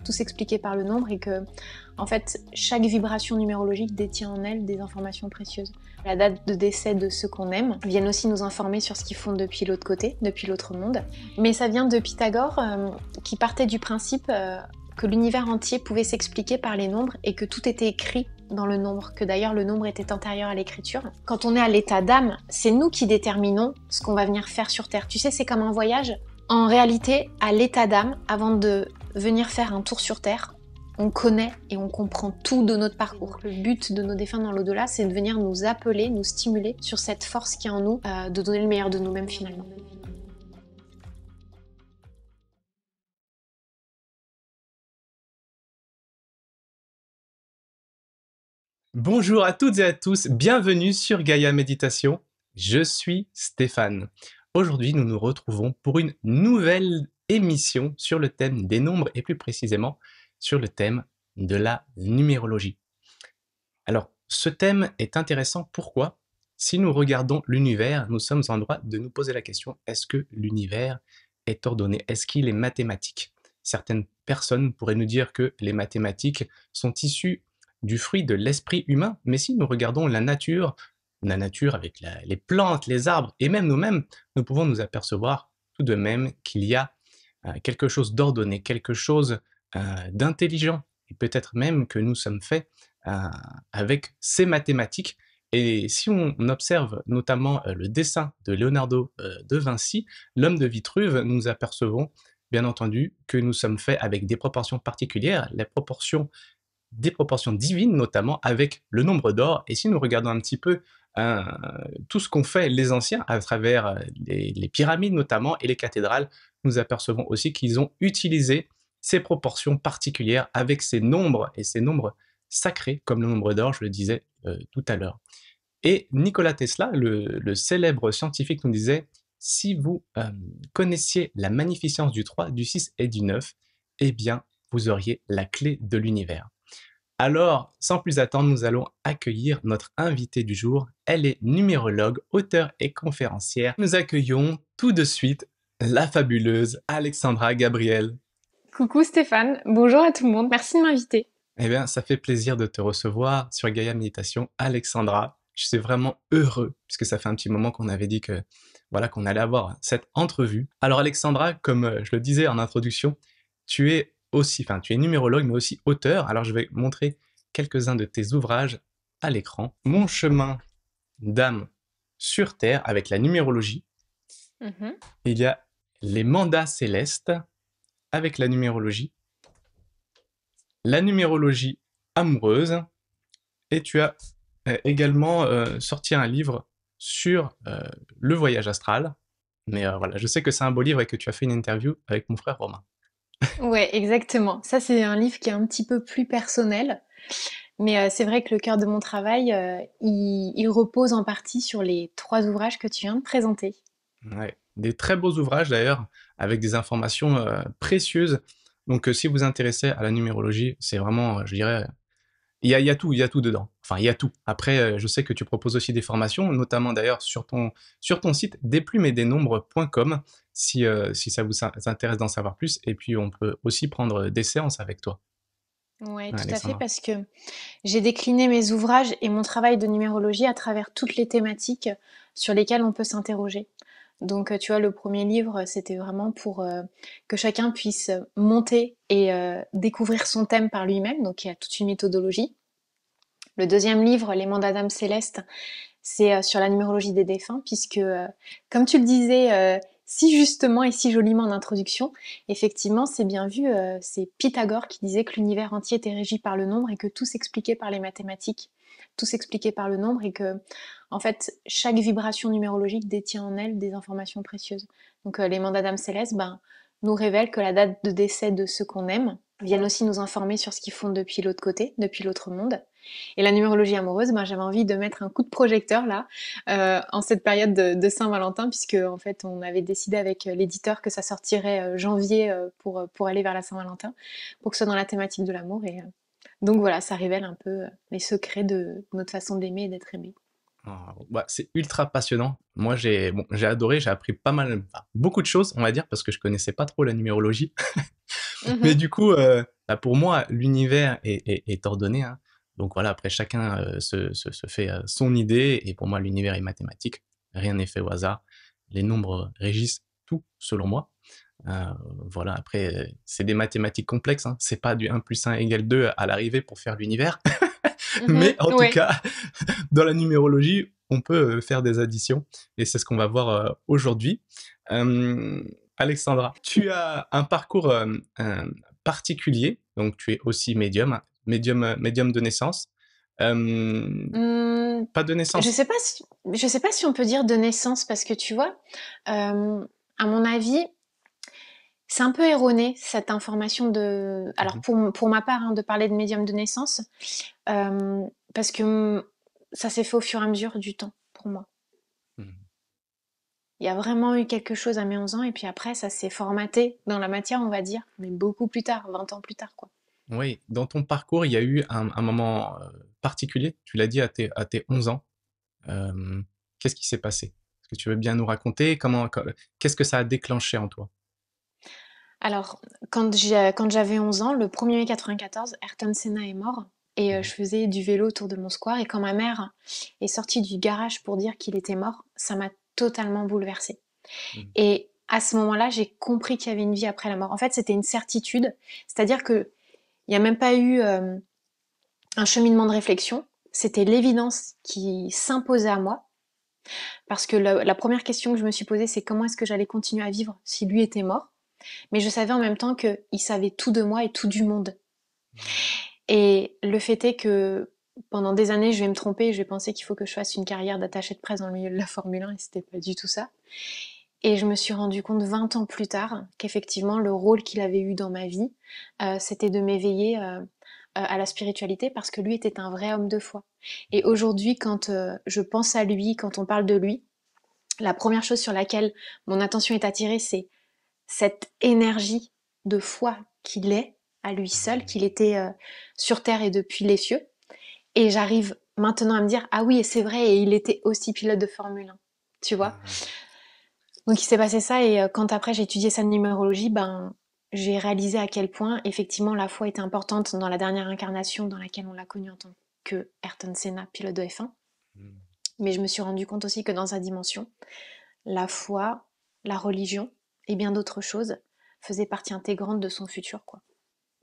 tout s'expliquer par le nombre et que, en fait, chaque vibration numérologique détient en elle des informations précieuses. La date de décès de ceux qu'on aime viennent aussi nous informer sur ce qu'ils font depuis l'autre côté, depuis l'autre monde. Mais ça vient de Pythagore qui partait du principe que l'univers entier pouvait s'expliquer par les nombres et que tout était écrit dans le nombre, que d'ailleurs le nombre était antérieur à l'écriture. Quand on est à l'état d'âme, c'est nous qui déterminons ce qu'on va venir faire sur Terre. Tu sais, c'est comme un voyage. En réalité, à l'état d'âme, avant de venir faire un tour sur Terre, on connaît et on comprend tout de notre parcours. Le but de nos défunts dans l'au-delà, c'est de venir nous appeler, nous stimuler sur cette force qui est en nous, de donner le meilleur de nous-mêmes finalement. Bonjour à toutes et à tous, bienvenue sur Gaïa Méditation. Je suis Stéphane. Aujourd'hui, nous nous retrouvons pour une nouvelle émission sur le thème des nombres et plus précisément sur le thème de la numérologie. Alors, ce thème est intéressant. Pourquoi? Si nous regardons l'univers, nous sommes en droit de nous poser la question, est-ce que l'univers est ordonné? Est-ce qu'il est mathématique? Certaines personnes pourraient nous dire que les mathématiques sont issues du fruit de l'esprit humain, mais si nous regardons la nature avec les plantes, les arbres et même nous-mêmes, nous pouvons nous apercevoir tout de même qu'il y a quelque chose d'ordonné, quelque chose d'intelligent, et peut-être même que nous sommes faits avec ces mathématiques. Et si on observe notamment le dessin de Leonardo de Vinci, l'homme de Vitruve, nous apercevons bien entendu que nous sommes faits avec des proportions particulières, des proportions divines, notamment avec le nombre d'or. Et si nous regardons un petit peu tout ce qu'ont fait les anciens à travers les pyramides notamment et les cathédrales, nous apercevons aussi qu'ils ont utilisé ces proportions particulières avec ces nombres et ces nombres sacrés, comme le nombre d'or, je le disais tout à l'heure. Et Nikola Tesla, le célèbre scientifique, nous disait « Si vous connaissiez la magnificence du 3, du 6 et du 9, eh bien, vous auriez la clé de l'univers. » Alors, sans plus attendre, nous allons accueillir notre invitée du jour. Elle est numérologue, auteure et conférencière. Nous accueillons tout de suite la fabuleuse Alexandra Gabriel. Coucou Stéphane, bonjour à tout le monde, merci de m'inviter. Eh bien, ça fait plaisir de te recevoir sur Gaïa Méditation, Alexandra. Je suis vraiment heureux, puisque ça fait un petit moment qu'on avait dit que voilà qu'on allait avoir cette entrevue. Alors Alexandra, comme je le disais en introduction, tu es numérologue, mais aussi auteur. Alors je vais montrer quelques-uns de tes ouvrages à l'écran. Mon chemin d'âme sur Terre avec la numérologie. Il y a les mandats célestes avec la numérologie amoureuse, et tu as également sorti un livre sur le voyage astral. Mais voilà, je sais que c'est un beau livre et que tu as fait une interview avec mon frère Romain. Ouais, exactement. Ça, c'est un livre qui est un petit peu plus personnel. Mais c'est vrai que le cœur de mon travail, il repose en partie sur les 3 ouvrages que tu viens de présenter. Ouais, des très beaux ouvrages d'ailleurs, avec des informations précieuses. Donc si vous vous intéressez à la numérologie, c'est vraiment, je dirais, il y a tout dedans. Enfin, il y a tout. Après, je sais que tu proposes aussi des formations, notamment d'ailleurs sur ton site desplumesetdesnombres.com, si ça vous intéresse d'en savoir plus. Et puis, on peut aussi prendre des séances avec toi, Ouais, tout à fait, Alexandra. parce que j'ai décliné mes ouvrages et mon travail de numérologie à travers toutes les thématiques sur lesquelles on peut s'interroger. Donc, tu vois, le premier livre, c'était vraiment pour que chacun puisse monter et découvrir son thème par lui-même. Donc, il y a toute une méthodologie. Le deuxième livre, Les mandats d'âme céleste, c'est sur la numérologie des défunts, puisque, comme tu le disais si justement et si joliment en introduction, effectivement, c'est bien vu, c'est Pythagore qui disait que l'univers entier était régi par le nombre et que tout s'expliquait par les mathématiques, tout s'expliquait par le nombre et que, en fait, chaque vibration numérologique détient en elle des informations précieuses. Donc, les mandats d'âme céleste, nous révèlent que la date de décès de ceux qu'on aime viennent aussi nous informer sur ce qu'ils font depuis l'autre côté, depuis l'autre monde. Et la numérologie amoureuse, j'avais envie de mettre un coup de projecteur là, en cette période de Saint-Valentin, puisque en fait on avait décidé avec l'éditeur que ça sortirait janvier pour aller vers la Saint-Valentin, pour que ce soit dans la thématique de l'amour. Et donc voilà, ça révèle un peu les secrets de notre façon d'aimer et d'être aimé. Bah, c'est ultra passionnant. Moi, j'ai adoré, j'ai appris beaucoup de choses, on va dire, parce que je connaissais pas trop la numérologie. Mais Mhm. du coup, bah, pour moi, l'univers est ordonné, hein. Donc voilà, après chacun se fait son idée, et pour moi, l'univers est mathématique. Rien n'est fait au hasard. Les nombres régissent tout, selon moi. Euh, voilà, après, c'est des mathématiques complexes, hein. C'est pas du 1 plus 1 égale 2 à l'arrivée pour faire l'univers. Mais Mhm. en tout Ouais. cas, dans la numérologie, on peut faire des additions. Et c'est ce qu'on va voir aujourd'hui. Euh, Alexandra, tu as un parcours particulier. Donc, tu es aussi médium, hein, médium de naissance. Euh, Hmm, pas de je naissance. sais pas si, je sais pas si on peut dire de naissance parce que tu vois, à mon avis, c'est un peu erroné cette information de. Alors Mhm, pour ma part, hein, de parler de médium de naissance, parce que ça s'est fait au fur et à mesure du temps pour moi. mhm. Il y a vraiment eu quelque chose à mes 11 ans et puis après ça s'est formaté dans la matière, on va dire, mais beaucoup plus tard, 20 ans plus tard, quoi. Oui, dans ton parcours, il y a eu un moment particulier. Tu l'as dit à tes 11 ans. Euh, Qu'est-ce qui s'est passé? Est-ce que tu veux bien nous raconter qu'est-ce que ça a déclenché en toi? Alors, quand j'avais 11 ans, le 1er mai 94, Ayrton Senna est mort. Et je Mhm, faisais du vélo autour de mon square. Et quand ma mère est sortie du garage pour dire qu'il était mort, ça m'a totalement bouleversée. mhm, Et à ce moment-là, j'ai compris qu'il y avait une vie après la mort. En fait, c'était une certitude. C'est-à-dire qu'il n'y a même pas eu un cheminement de réflexion. C'était l'évidence qui s'imposait à moi. Parce que la première question que je me suis posée, c'est comment est-ce que j'allais continuer à vivre si lui était mort. Mais je savais en même temps qu'il savait tout de moi et tout du monde. Et le fait est que pendant des années, je vais me tromper et je vais penser qu'il faut que je fasse une carrière d'attaché de presse dans le milieu de la Formule 1 et c'était pas du tout ça. Et je me suis rendu compte 20 ans plus tard qu'effectivement le rôle qu'il avait eu dans ma vie, c'était de m'éveiller à la spiritualité parce que lui était un vrai homme de foi. Et aujourd'hui, quand je pense à lui, quand on parle de lui, la première chose sur laquelle mon attention est attirée, c'est cette énergie de foi qu'il est à lui seul, qu'il était sur Terre et depuis les cieux. Et j'arrive maintenant à me dire, ah oui, et c'est vrai, et il était aussi pilote de Formule 1. Tu vois? mhm, Donc il s'est passé ça, et quand après j'ai étudié sa numérologie, ben j'ai réalisé à quel point effectivement la foi était importante dans la dernière incarnation dans laquelle on l'a connu en tant que Ayrton Senna, pilote de F1. mhm, Mais je me suis rendu compte aussi que dans sa dimension, la foi, la religion et bien d'autres choses faisaient partie intégrante de son futur, quoi.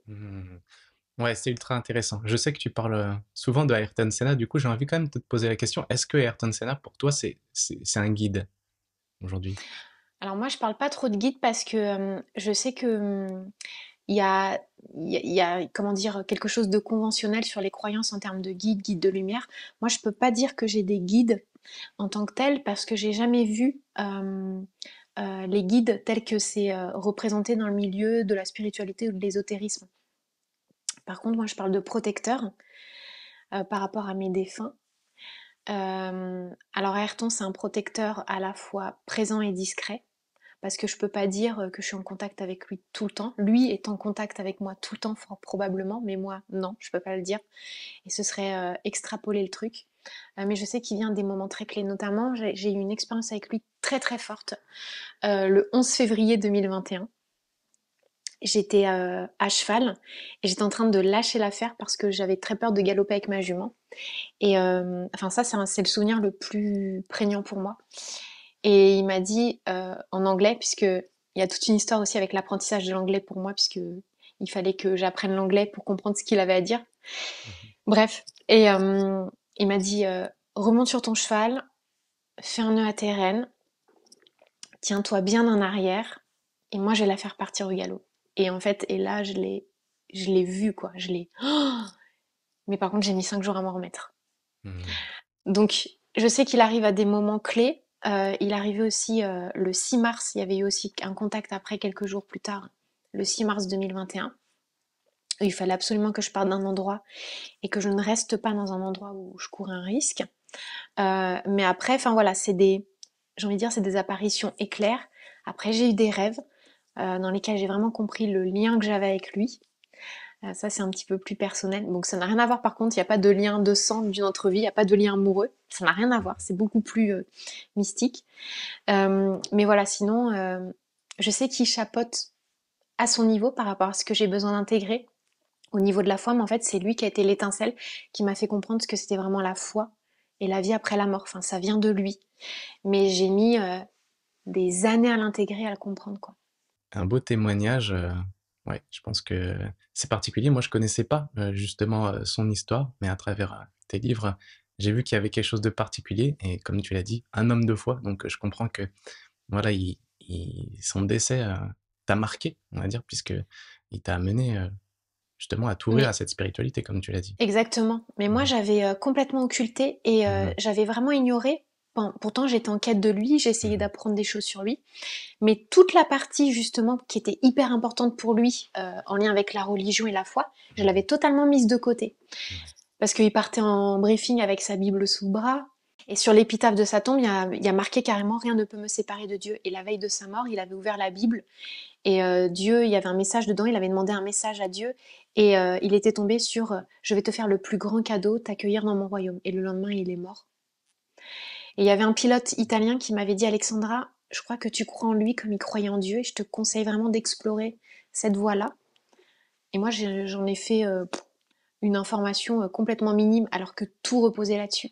mhm. Ouais, c'est ultra intéressant. Je sais que tu parles souvent de Ayrton Senna, du coup j'ai envie quand même de te poser la question, est-ce que Ayrton Senna pour toi c'est un guide aujourd'hui? Alors moi, je parle pas trop de guide parce que je sais que il y a, il y a, comment dire, quelque chose de conventionnel sur les croyances en termes de guide, guide de lumière. Moi, je peux pas dire que j'ai des guides en tant que tels parce que j'ai jamais vu les guides tels que c'est représenté dans le milieu de la spiritualité ou de l'ésotérisme. Par contre, moi, je parle de protecteurs par rapport à mes défunts. Alors Ayrton, c'est un protecteur à la fois présent et discret, parce que je peux pas dire que je suis en contact avec lui tout le temps. Lui est en contact avec moi tout le temps, fort probablement, mais moi, non, je peux pas le dire. Et ce serait extrapoler le truc. Mais je sais qu'il vient des moments très clés, notamment j'ai eu une expérience avec lui très très forte le 11 février 2021. J'étais à cheval et j'étais en train de lâcher l'affaire parce que j'avais très peur de galoper avec ma jument. Et enfin ça, c'est le souvenir le plus prégnant pour moi. Et il m'a dit en anglais, puisque il y a toute une histoire aussi avec l'apprentissage de l'anglais pour moi, puisque il fallait que j'apprenne l'anglais pour comprendre ce qu'il avait à dire. Mhm, Bref, et il m'a dit remonte sur ton cheval, fais un nœud à tes rênes, tiens-toi bien en arrière, et moi je vais la faire partir au galop. Et en fait, et là je l'ai vu quoi, je l'ai. Oh, mais par contre, j'ai mis 5 jours à m'en remettre. mhm, Donc, je sais qu'il arrive à des moments clés. Il arrivait aussi le 6 mars, il y avait eu aussi un contact après quelques jours plus tard, le 6 mars 2021. Il fallait absolument que je parte d'un endroit et que je ne reste pas dans un endroit où je courais un risque. Mais après, enfin voilà, j'ai envie de dire, c'est des apparitions éclairs. Après, j'ai eu des rêves dans lesquels j'ai vraiment compris le lien que j'avais avec lui. Ça, c'est un petit peu plus personnel. Donc, ça n'a rien à voir, par contre, il n'y a pas de lien de sang d'une autre vie, il n'y a pas de lien amoureux. Ça n'a rien à voir, c'est beaucoup plus mystique. Mais voilà, sinon, je sais qu'il chapeaute à son niveau par rapport à ce que j'ai besoin d'intégrer au niveau de la foi, mais en fait, c'est lui qui a été l'étincelle qui m'a fait comprendre ce que c'était vraiment la foi et la vie après la mort. Enfin, ça vient de lui. Mais j'ai mis des années à l'intégrer, à le comprendre, quoi. Un beau témoignage. Ouais, je pense que c'est particulier. Moi, je connaissais pas justement son histoire, mais à travers tes livres, j'ai vu qu'il y avait quelque chose de particulier. Et comme tu l'as dit, un homme de foi. Donc, je comprends que voilà, son décès t'a marqué, on va dire, puisque il t'a amené justement à t'ouvrir à Mais cette spiritualité, comme tu l'as dit. exactement. Mais moi, Mhm. j'avais complètement occulté et Mhm. j'avais vraiment ignoré. Bon, pourtant, j'étais en quête de lui, j'essayais Mhm. d'apprendre des choses sur lui. Mais toute la partie, justement, qui était hyper importante pour lui, en lien avec la religion et la foi, je l'avais Mhm. totalement mise de côté. Ouais. Parce qu'il partait en briefing avec sa Bible sous le bras. Et sur l'épitaphe de sa tombe, il y a marqué carrément rien ne peut me séparer de Dieu. Et la veille de sa mort, il avait ouvert la Bible et Dieu, il y avait un message dedans. Il avait demandé un message à Dieu et il était tombé sur je vais te faire le plus grand cadeau, t'accueillir dans mon royaume. Et le lendemain, il est mort. Et il y avait un pilote italien qui m'avait dit Alexandra, je crois que tu crois en lui comme il croyait en Dieu et je te conseille vraiment d'explorer cette voie-là. Et moi, j'en ai fait une information complètement minime alors que tout reposait là-dessus.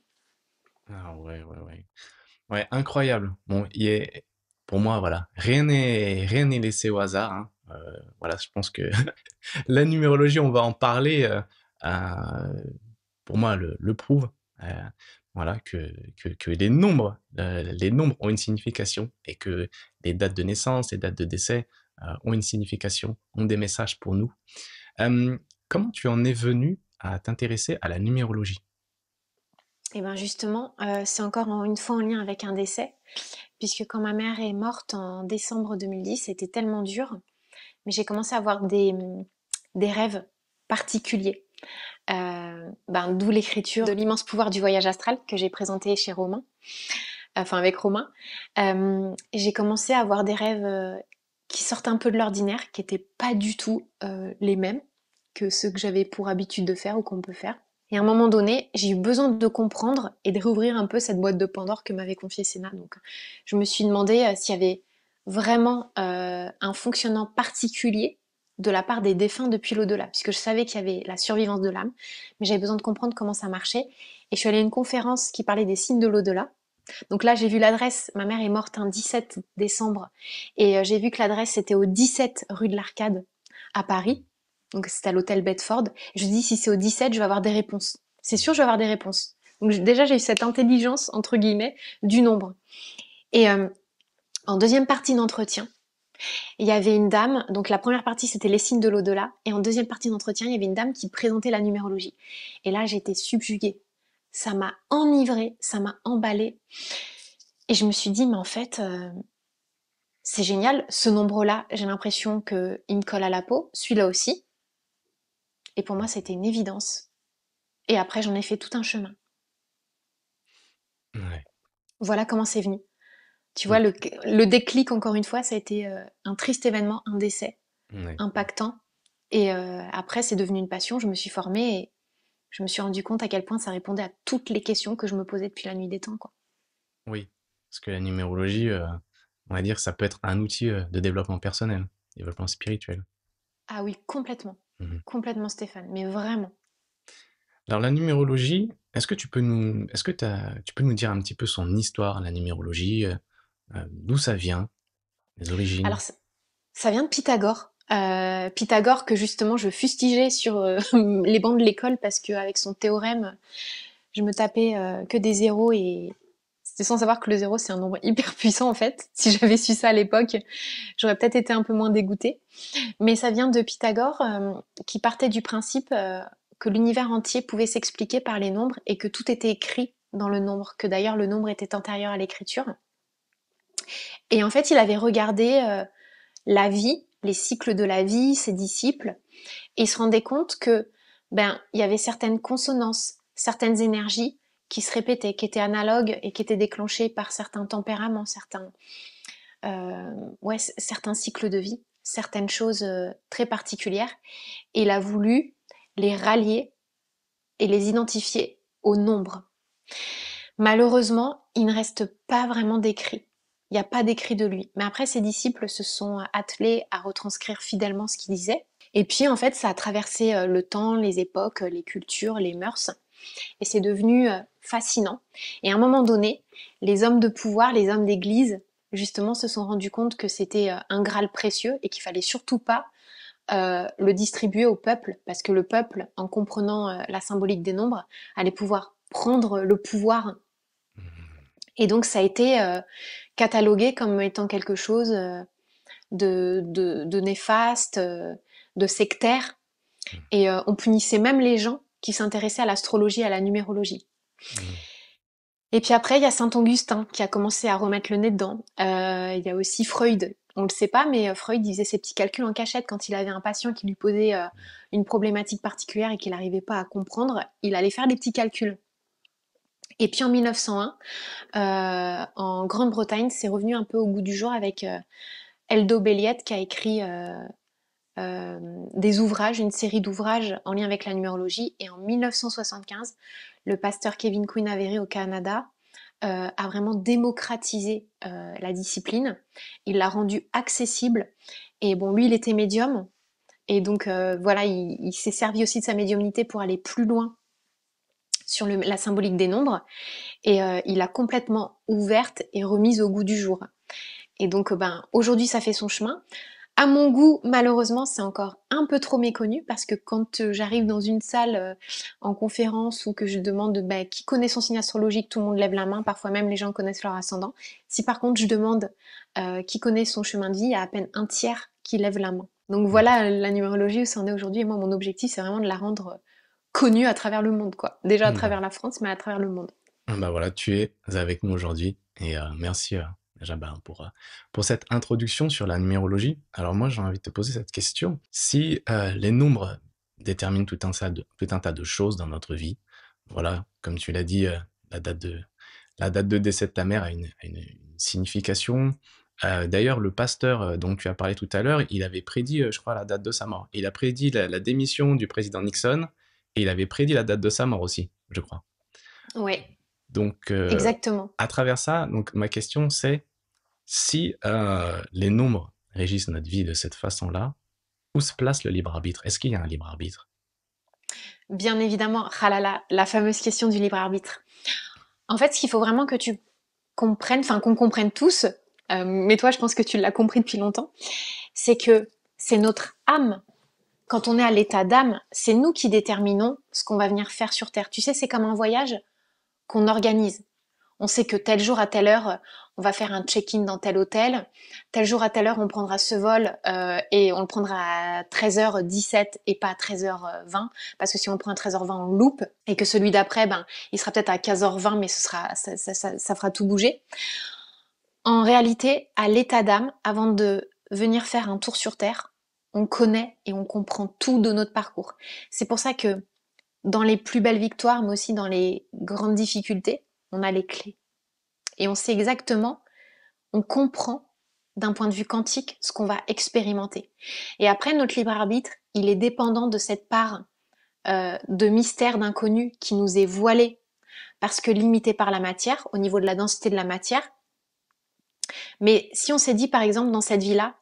Ah ouais, ouais, ouais. Ouais, incroyable. Bon, pour moi, voilà, rien n'est laissé au hasard, hein. Voilà, je pense que la numérologie, on va en parler, pour moi, le prouve. Euh, voilà, que les nombres ont une signification et que les dates de naissance, les dates de décès ont une signification, ont des messages pour nous. Euh, Comment tu en es venu à t'intéresser à la numérologie? Et ben justement, c'est encore une fois en lien avec un décès, puisque quand ma mère est morte en décembre 2010, c'était tellement dur, mais j'ai commencé à avoir des rêves particuliers. D'où l'écriture de l'immense pouvoir du voyage astral que j'ai présenté chez Romain, enfin avec Romain. J'ai commencé à avoir des rêves qui sortent un peu de l'ordinaire, qui n'étaient pas du tout les mêmes que ceux que j'avais pour habitude de faire ou qu'on peut faire. Et à un moment donné, j'ai eu besoin de comprendre et de réouvrir un peu cette boîte de Pandore que m'avait confiée Sénat. Donc, je me suis demandé s'il y avait vraiment un fonctionnement particulier de la part des défunts depuis l'au-delà, puisque je savais qu'il y avait la survivance de l'âme, mais j'avais besoin de comprendre comment ça marchait. Et je suis allée à une conférence qui parlait des signes de l'au-delà. Donc là, j'ai vu l'adresse. Ma mère est morte un 17 décembre, et j'ai vu que l'adresse était au 17 rue de l'Arcade à Paris. Donc c'était à l'hôtel Bedford. Je me dis si c'est au 17, je vais avoir des réponses. C'est sûr, je vais avoir des réponses. Donc déjà, j'ai eu cette intelligence entre guillemets du nombre. Et en deuxième partie d'entretien, il y avait une dame. Donc la première partie, c'était les signes de l'au-delà, et en deuxième partie d'entretien, il y avait une dame qui présentait la numérologie. Et là, j'étais subjuguée. Ça m'a enivrée, ça m'a emballée. Et je me suis dit, mais en fait, c'est génial. Ce nombre-là, j'ai l'impression qu'il me colle à la peau. Celui-là aussi. Et pour moi, c'était une évidence. Et après, j'en ai fait tout un chemin. Ouais. Voilà comment c'est venu. Tu vois, Mm. le déclic, encore une fois, ça a été un triste événement, un décès Ouais. impactant. Et après, c'est devenu une passion. Je me suis formée et je me suis rendu compte à quel point ça répondait à toutes les questions que je me posais depuis la nuit des temps, quoi. Oui, parce que la numérologie, on va dire, ça peut être un outil de développement personnel, développement spirituel. Ah oui, complètement. Mhm. Complètement, Stéphane. Mais vraiment. Alors la numérologie, tu peux nous dire un petit peu son histoire, la numérologie, d'où ça vient, les origines? Alors, ça vient de Pythagore. Pythagore que justement je fustigeais sur les bancs de l'école parce qu'avec son théorème, je me tapais que des zéros et c'était sans savoir que le zéro c'est un nombre hyper puissant en fait. Si j'avais su ça à l'époque, j'aurais peut-être été un peu moins dégoûtée. Mais ça vient de Pythagore qui partait du principe que l'univers entier pouvait s'expliquer par les nombres et que tout était écrit dans le nombre, que d'ailleurs le nombre était antérieur à l'écriture. Et en fait, il avait regardé la vie, les cycles de la vie, ses disciples, et il se rendait compte que il y avait certaines consonances, certaines énergies qui se répétaient, qui étaient analogues et qui étaient déclenchées par certains tempéraments, certains cycles de vie, certaines choses très particulières. Et il a voulu les rallier et les identifier au nombre. Malheureusement, il ne reste pas vraiment d'écrit. Il n'y a pas d'écrit de lui. Mais après, ses disciples se sont attelés à retranscrire fidèlement ce qu'il disait. Et puis, en fait, ça a traversé le temps, les époques, les cultures, les mœurs. Et c'est devenu fascinant. Et à un moment donné, les hommes de pouvoir, les hommes d'église, justement, se sont rendus compte que c'était un Graal précieux et qu'il fallait surtout pas le distribuer au peuple, parce que le peuple, en comprenant la symbolique des nombres, allait pouvoir prendre le pouvoir. Et donc ça a été catalogué comme étant quelque chose de néfaste, de sectaire. Et on punissait même les gens qui s'intéressaient à l'astrologie et à la numérologie. Et puis après, il y a Saint-Augustin qui a commencé à remettre le nez dedans. Il y a aussi Freud. On le sait pas, mais Freud il faisait ses petits calculs en cachette quand il avait un patient qui lui posait une problématique particulière et qu'il n'arrivait pas à comprendre. Il allait faire des petits calculs. Et puis en 1901, en Grande-Bretagne, c'est revenu un peu au goût du jour avec Aldo Belliet qui a écrit des ouvrages, une série d'ouvrages en lien avec la numérologie. Et en 1975, le pasteur Kevin Quinn Avery au Canada a vraiment démocratisé la discipline. Il l'a rendue accessible. Et bon, lui, il était médium. Et donc, voilà, il s'est servi aussi de sa médiumnité pour aller plus loin sur la symbolique des nombres. Et il l'a complètement ouverte et remise au goût du jour. Et donc, aujourd'hui, ça fait son chemin. À mon goût, malheureusement, c'est encore un peu trop méconnu parce que quand j'arrive dans une salle en conférence ou que je demande qui connaît son signe astrologique, tout le monde lève la main. Parfois même, les gens connaissent leur ascendant. Si par contre, je demande qui connaît son chemin de vie, il y a à peine un tiers qui lève la main. Donc voilà la numérologie où ça en est aujourd'hui. Et moi, mon objectif, c'est vraiment de la rendre connue à travers le monde, quoi. Déjà à travers la France, mais à travers le monde. Bah voilà, tu es avec nous aujourd'hui et merci déjà pour cette introduction sur la numérologie. Alors moi j'ai envie de te poser cette question. Si les nombres déterminent tout un tas de choses dans notre vie, voilà, comme tu l'as dit, la date de décès de ta mère a une signification. D'ailleurs, le pasteur dont tu as parlé tout à l'heure, il avait prédit, je crois, la date de sa mort. Il a prédit la démission du président Nixon et il avait prédit la date de sa mort aussi, je crois. Ouais, Donc, exactement. à travers ça, donc ma question c'est si les nombres régissent notre vie de cette façon-là, où se place le libre arbitre? Est-ce qu'il y a un libre arbitre? Bien évidemment, ah là là, la fameuse question du libre arbitre. En fait, ce qu'il faut vraiment que tu comprennes, enfin qu'on comprenne tous, mais toi, je pense que tu l'as compris depuis longtemps, c'est que c'est notre âme. Quand on est à l'état d'âme, c'est nous qui déterminons ce qu'on va venir faire sur Terre. Tu sais, c'est comme un voyage qu'on organise. On sait que tel jour à telle heure, on va faire un check-in dans tel hôtel. Tel jour à telle heure, on prendra ce vol et on le prendra à 13h17 et pas à 13h20. Parce que si on le prend à 13h20, on loupe. Et que celui d'après, il sera peut-être à 15h20, mais ça fera tout bouger. En réalité, à l'état d'âme, avant de venir faire un tour sur Terre, on connaît et on comprend tout de notre parcours. C'est pour ça que dans les plus belles victoires, mais aussi dans les grandes difficultés, on a les clés. Et on sait exactement, on comprend d'un point de vue quantique ce qu'on va expérimenter. Et après, notre libre arbitre, il est dépendant de cette part de mystère, d'inconnu qui nous est voilée parce que limité par la matière, au niveau de la densité de la matière. Mais si on s'est dit, par exemple, dans cette vie-là,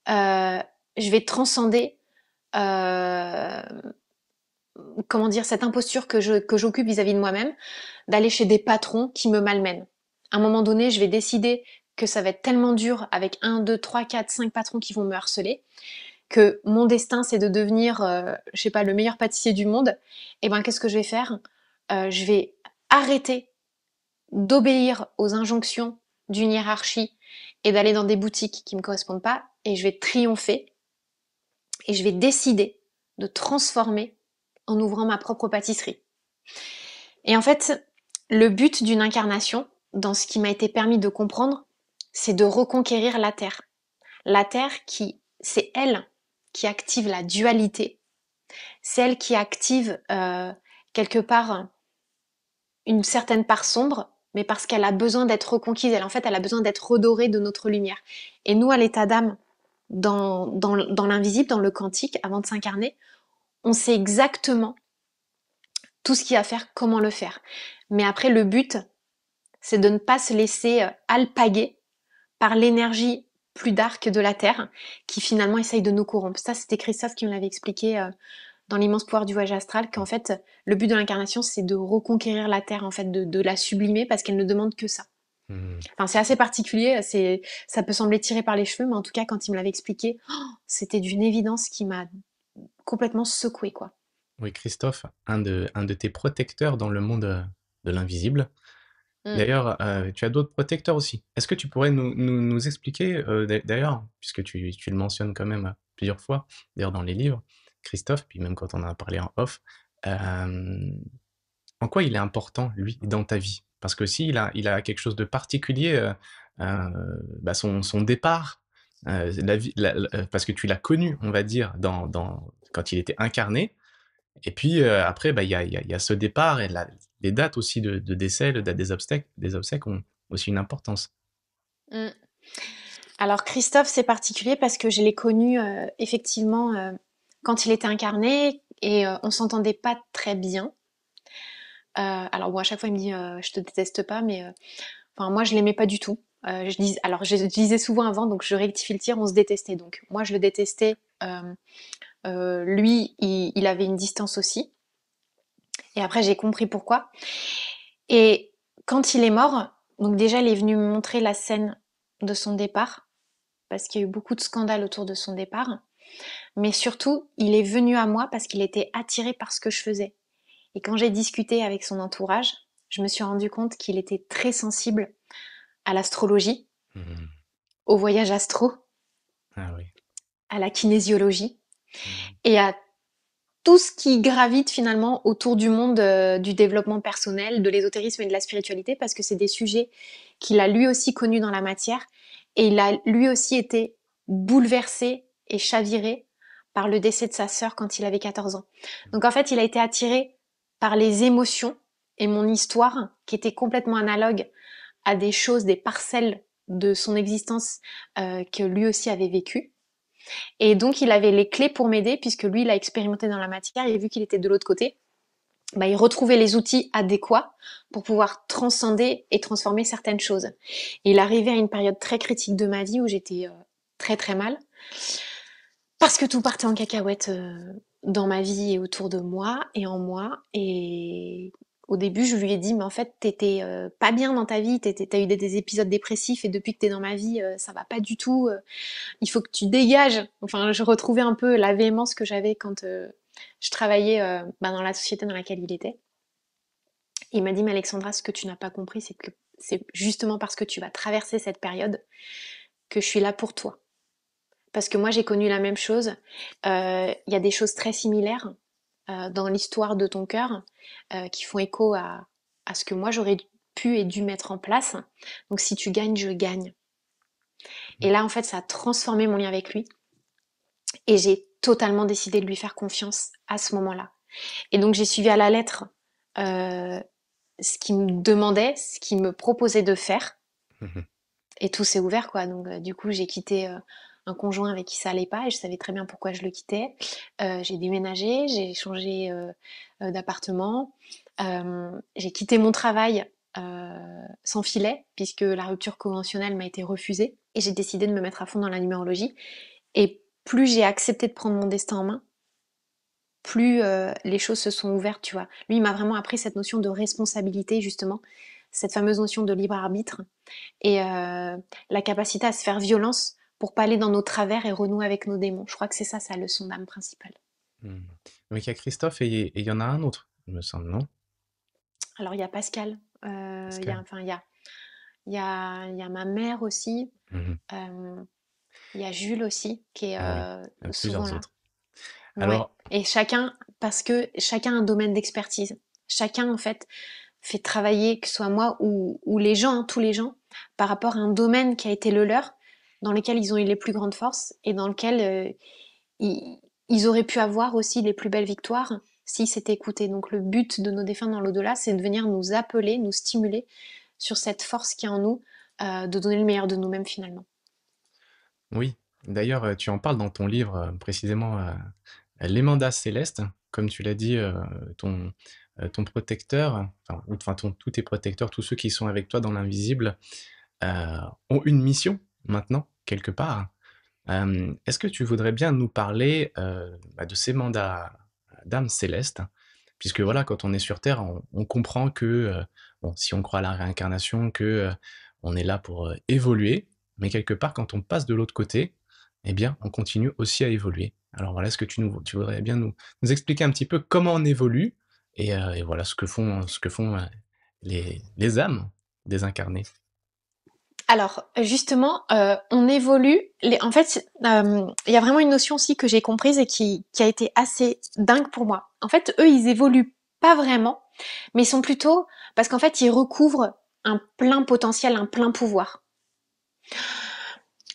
je vais transcender comment dire, cette imposture que j'occupe vis-à-vis de moi-même, d'aller chez des patrons qui me malmènent. À un moment donné, je vais décider que ça va être tellement dur avec 1, 2, 3, 4, 5 patrons qui vont me harceler, que mon destin c'est de devenir, je sais pas, le meilleur pâtissier du monde. Et ben qu'est-ce que je vais faire? Je vais arrêter d'obéir aux injonctions d'une hiérarchie et d'aller dans des boutiques qui me correspondent pas, et je vais triompher et je vais décider de transformer en ouvrant ma propre pâtisserie. Et en fait, le but d'une incarnation, dans ce qui m'a été permis de comprendre, c'est de reconquérir la Terre. La Terre c'est elle qui active la dualité, c'est elle qui active quelque part une certaine part sombre, mais parce qu'elle a besoin d'être reconquise. Elle a besoin d'être redorée de notre lumière. Et nous, à l'état d'âme, dans l'invisible, dans le quantique, avant de s'incarner, on sait exactement tout ce qu'il y a à faire, comment le faire. Mais après, le but, c'est de ne pas se laisser alpaguer par l'énergie plus dark de la Terre, qui finalement essaye de nous corrompre. Ça, c'était Christophe qui me l'avait expliqué dans l'immense pouvoir du voyage astral, qu'en fait, le but de l'incarnation, c'est de reconquérir la Terre, en fait, de la sublimer, parce qu'elle ne demande que ça. Mhm. Enfin, c'est assez particulier, ça peut sembler tiré par les cheveux, mais en tout cas, quand il me l'avait expliqué, c'était d'une évidence qui m'a complètement secouée, quoi. Oui, Christophe, un de tes protecteurs dans le monde de l'invisible. Mm. D'ailleurs, tu as d'autres protecteurs aussi. Est-ce que tu pourrais nous expliquer, d'ailleurs, puisque tu le mentionnes quand même plusieurs fois, d'ailleurs dans les livres, Christophe, puis même quand on en a parlé en off, euh, en quoi il est important, lui, dans ta vie? Parce que si il a quelque chose de particulier, bah son départ, parce que tu l'as connu, on va dire, quand il était incarné, et puis après, bah, il y a ce départ et les dates aussi de décès, les dates des obsèques ont aussi une importance. Mm. Alors Christophe, c'est particulier parce que je l'ai connu effectivement quand il était incarné et on s'entendait pas très bien. Alors bon, à chaque fois il me dit je te déteste pas, mais enfin moi je l'aimais pas du tout. Alors je disais souvent avant, donc je rectifie le tir, on se détestait. Donc moi je le détestais. Lui, il avait une distance aussi. Et après j'ai compris pourquoi. Et quand il est mort, donc déjà il est venu me montrer la scène de son départ parce qu'il y a eu beaucoup de scandales autour de son départ. Mais surtout, il est venu à moi parce qu'il était attiré par ce que je faisais. Et quand j'ai discuté avec son entourage, je me suis rendu compte qu'il était très sensible à l'astrologie, Mhm. au voyage astro, Ah oui. à la kinésiologie Mhm. et à tout ce qui gravite finalement autour du monde du développement personnel, de l'ésotérisme et de la spiritualité, parce que c'est des sujets qu'il a lui aussi connus dans la matière et il a lui aussi été bouleversé et chaviré par le décès de sa sœur quand il avait 14 ans. Donc en fait, il a été attiré par les émotions et mon histoire qui était complètement analogue à des choses, des parcelles de son existence que lui aussi avait vécues. Et donc, il avait les clés pour m'aider, puisque lui, il a expérimenté dans la matière, et vu qu'il était de l'autre côté, bah, il retrouvait les outils adéquats pour pouvoir transcender et transformer certaines choses. Et il arrivait à une période très critique de ma vie où j'étais très très mal, parce que tout partait en cacahuète dans ma vie et autour de moi et en moi. Et au début, je lui ai dit, mais en fait, t'étais pas bien dans ta vie, t'as eu des épisodes dépressifs, et depuis que t'es dans ma vie, ça va pas du tout. Il faut que tu dégages. Enfin, je retrouvais un peu la véhémence que j'avais quand je travaillais dans la société dans laquelle il était. Il m'a dit, mais Alexandra, ce que tu n'as pas compris, c'est que c'est justement parce que tu vas traverser cette période que je suis là pour toi. Parce que moi, j'ai connu la même chose. Il y a des choses très similaires dans l'histoire de ton cœur qui font écho à ce que moi, j'aurais pu et dû mettre en place. Donc, si tu gagnes, je gagne. Et là, en fait, ça a transformé mon lien avec lui. Et j'ai totalement décidé de lui faire confiance à ce moment-là. Et donc j'ai suivi à la lettre euh, ce qu'il me demandait, ce qu'il me proposait de faire. Mhm. Et tout s'est ouvert, quoi. Donc du coup, j'ai quitté un conjoint avec qui ça allait pas et je savais très bien pourquoi je le quittais. J'ai déménagé, j'ai changé d'appartement. J'ai quitté mon travail sans filet puisque la rupture conventionnelle m'a été refusée. Et j'ai décidé de me mettre à fond dans la numérologie. Et plus j'ai accepté de prendre mon destin en main, plus les choses se sont ouvertes, tu vois. Lui, il m'a vraiment appris cette notion de responsabilité, justement, cette fameuse notion de libre arbitre et la capacité à se faire violence pour pas aller dans nos travers et renouer avec nos démons. Je crois que c'est ça sa leçon d'âme principale. Mhm. Donc il y a Christophe et il y en a un autre, il me semble, non? Alors il y a Pascal, il y a, Pascal. enfin il y a ma mère aussi, Mhm. euh, il y a Jules aussi qui est Ah oui, souvent plusieurs là. autres. Ouais. Alors, Et chacun, parce que chacun a un domaine d'expertise. Chacun en fait fait travailler, que ce soit moi ou les gens, hein, tous les gens, par rapport à un domaine qui a été le leur, dans lequel ils ont eu les plus grandes forces et dans lequel ils auraient pu avoir aussi les plus belles victoires s'ils s'étaient écoutés. Donc le but de nos défunts dans l'au-delà, c'est de venir nous appeler, nous stimuler sur cette force qui est en nous, de donner le meilleur de nous-mêmes finalement. oui, d'ailleurs, tu en parles dans ton livre, précisément, les mandats célestes, comme tu l'as dit, ton protecteur, enfin, tous tes protecteurs, tous ceux qui sont avec toi dans l'invisible, ont une mission maintenant, quelque part. Est-ce que tu voudrais bien nous parler de ces mandats d'âme céleste? Puisque voilà, quand on est sur Terre, on comprend que, bon, si on croit à la réincarnation, que on est là pour évoluer, mais quelque part, quand on passe de l'autre côté, eh bien, on continue aussi à évoluer. Alors voilà, est-ce que tu voudrais bien nous expliquer un petit peu comment on évolue et voilà ce que font les âmes désincarnées? Alors, justement, on évolue. En fait, il y a vraiment une notion aussi que j'ai comprise et qui a été assez dingue pour moi. En fait, eux, ils évoluent pas vraiment, mais ils sont plutôt parce qu'en fait, ils recouvrent un plein potentiel, un plein pouvoir.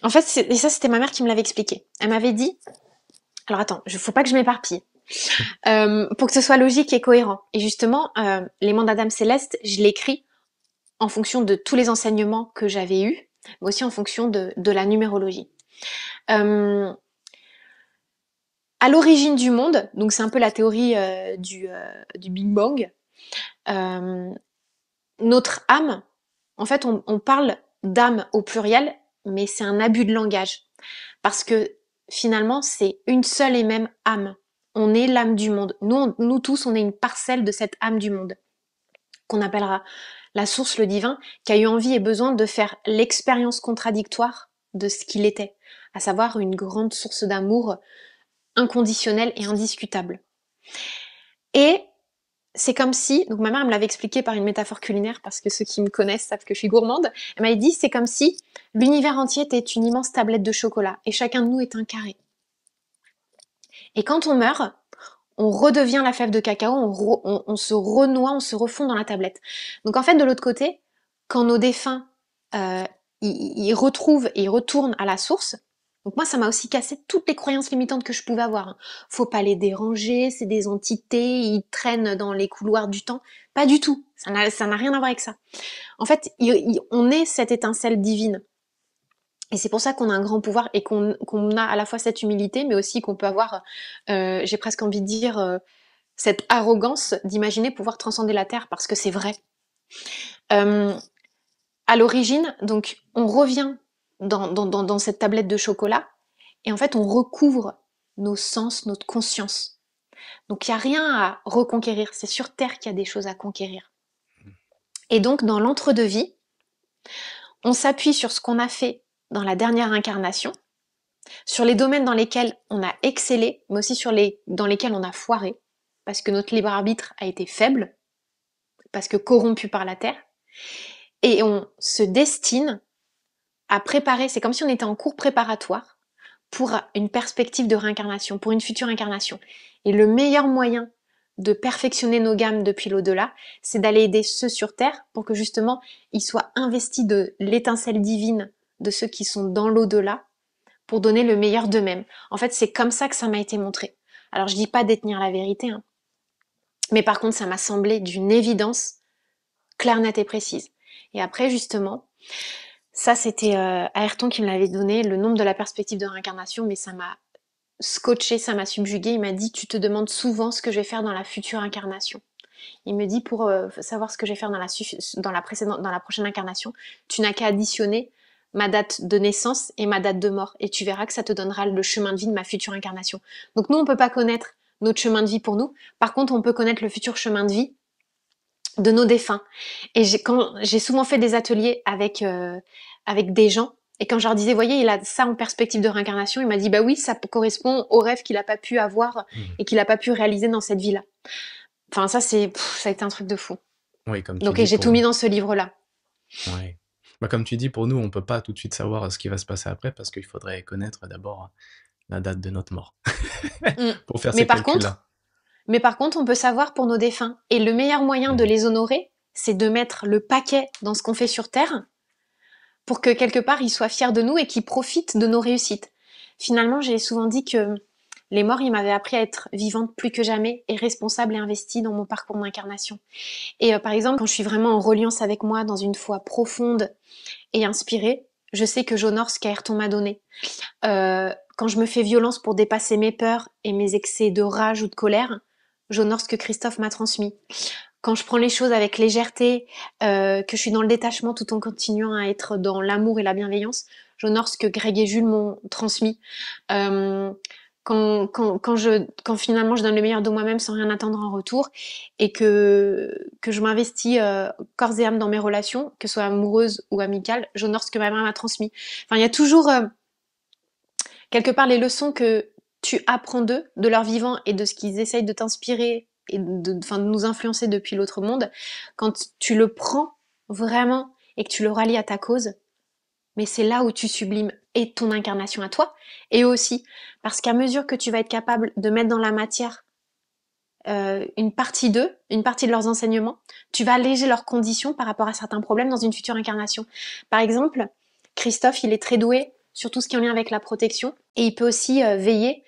En fait, et ça, c'était ma mère qui me l'avait expliqué. Elle m'avait dit, alors attends, faut pas que je m'éparpille, pour que ce soit logique et cohérent. Et justement, les mandats d'âme céleste, je l'écris en fonction de tous les enseignements que j'avais eus, mais aussi en fonction de la numérologie. Euh, à l'origine du monde, donc c'est un peu la théorie du Big Bang, euh, notre âme, en fait, on parle d'âme au pluriel, mais c'est un abus de langage. Parce que finalement, c'est une seule et même âme. On est l'âme du monde. Nous tous, on est une parcelle de cette âme du monde, qu'on appellera la source, le divin, qui a eu envie et besoin de faire l'expérience contradictoire de ce qu'il était, à savoir une grande source d'amour inconditionnelle et indiscutable. Et c'est comme si, donc ma mère me l'avait expliqué par une métaphore culinaire, parce que ceux qui me connaissent savent que je suis gourmande, elle m'avait dit c'est comme si l'univers entier était une immense tablette de chocolat, et chacun de nous est un carré. Et quand on meurt, on redevient la fève de cacao, on se renoie, on se refond dans la tablette. Donc en fait, de l'autre côté, quand nos défunts, euh, ils retrouvent et ils retournent à la source, donc moi, ça m'a aussi cassé toutes les croyances limitantes que je pouvais avoir, hein. Faut pas les déranger, c'est des entités, ils traînent dans les couloirs du temps. Pas du tout. Ça n'a rien à voir avec ça. En fait, on est cette étincelle divine. Et c'est pour ça qu'on a un grand pouvoir et qu'on a à la fois cette humilité, mais aussi qu'on peut avoir, j'ai presque envie de dire, cette arrogance d'imaginer pouvoir transcender la Terre, parce que c'est vrai. Euh, à l'origine, donc, on revient dans cette tablette de chocolat, et en fait, on recouvre nos sens, notre conscience. Donc, il n'y a rien à reconquérir. C'est sur Terre qu'il y a des choses à conquérir. Et donc, dans l'entre-deux-vie, on s'appuie sur ce qu'on a fait dans la dernière incarnation, sur les domaines dans lesquels on a excellé, mais aussi dans lesquels on a foiré, parce que notre libre arbitre a été faible, parce que corrompu par la terre, et on se destine à préparer, c'est comme si on était en cours préparatoire pour une perspective de réincarnation, pour une future incarnation. Et le meilleur moyen de perfectionner nos gammes depuis l'au-delà, c'est d'aller aider ceux sur Terre pour que justement ils soient investis de l'étincelle divine de ceux qui sont dans l'au-delà, pour donner le meilleur d'eux-mêmes. En fait, c'est comme ça que ça m'a été montré. Alors, je dis pas détenir la vérité, hein, mais par contre, ça m'a semblé d'une évidence claire, nette et précise. Et après, justement, ça, c'était Ayrton qui me l'avait donné, le nombre de la perspective de réincarnation, mais ça m'a scotché, ça m'a subjugué. Il m'a dit, tu te demandes souvent ce que je vais faire dans la future incarnation. Il me dit, pour savoir ce que je vais faire dans la prochaine incarnation, tu n'as qu'à additionner ma date de naissance et ma date de mort. Et tu verras que ça te donnera le chemin de vie de ma future incarnation. Donc nous, on peut pas connaître notre chemin de vie pour nous. Par contre, on peut connaître le futur chemin de vie de nos défunts. Et quand j'ai souvent fait des ateliers avec des gens, et quand je leur disais, voyez, il a ça en perspective de réincarnation, il m'a dit, bah oui, ça correspond au rêve qu'il a pas pu avoir Mmh. et qu'il a pas pu réaliser dans cette vie-là. Enfin, ça, ça a été un truc de fou. Oui, comme tu Donc, et dis j'ai tout pour mis dans ce livre-là. ouais. Comme tu dis, pour nous, on peut pas tout de suite savoir ce qui va se passer après parce qu'il faudrait connaître d'abord la date de notre mort Mm. pour faire Mais ces par contre, calculs-là. mais par contre, on peut savoir pour nos défunts. Et le meilleur moyen de Mmh. les honorer, c'est de mettre le paquet dans ce qu'on fait sur Terre pour que quelque part, ils soient fiers de nous et qu'ils profitent de nos réussites. Finalement, j'ai souvent dit que les morts, ils m'avaient appris à être vivante plus que jamais et responsable et investie dans mon parcours d'incarnation. Et par exemple, quand je suis vraiment en reliance avec moi, dans une foi profonde et inspirée, je sais que j'honore ce qu'Ayrton m'a donné. Quand je me fais violence pour dépasser mes peurs et mes excès de rage ou de colère, j'honore ce que Christophe m'a transmis. Quand je prends les choses avec légèreté, que je suis dans le détachement tout en continuant à être dans l'amour et la bienveillance, j'honore ce que Greg et Jules m'ont transmis. Euh, quand finalement je donne le meilleur de moi-même sans rien attendre en retour et que je m'investis corps et âme dans mes relations, que ce soit amoureuses ou amicales, j'honore ce que ma mère m'a transmis. Enfin, il y a toujours quelque part les leçons que tu apprends d'eux, de leur vivant et de ce qu'ils essayent de t'inspirer et de nous influencer depuis l'autre monde. Quand tu le prends vraiment et que tu le rallies à ta cause, mais c'est là où tu sublimes et ton incarnation à toi, et eux aussi. Parce qu'à mesure que tu vas être capable de mettre dans la matière une partie d'eux, une partie de leurs enseignements, tu vas alléger leurs conditions par rapport à certains problèmes dans une future incarnation. Par exemple, Christophe, il est très doué sur tout ce qui est en lien avec la protection, et il peut aussi veiller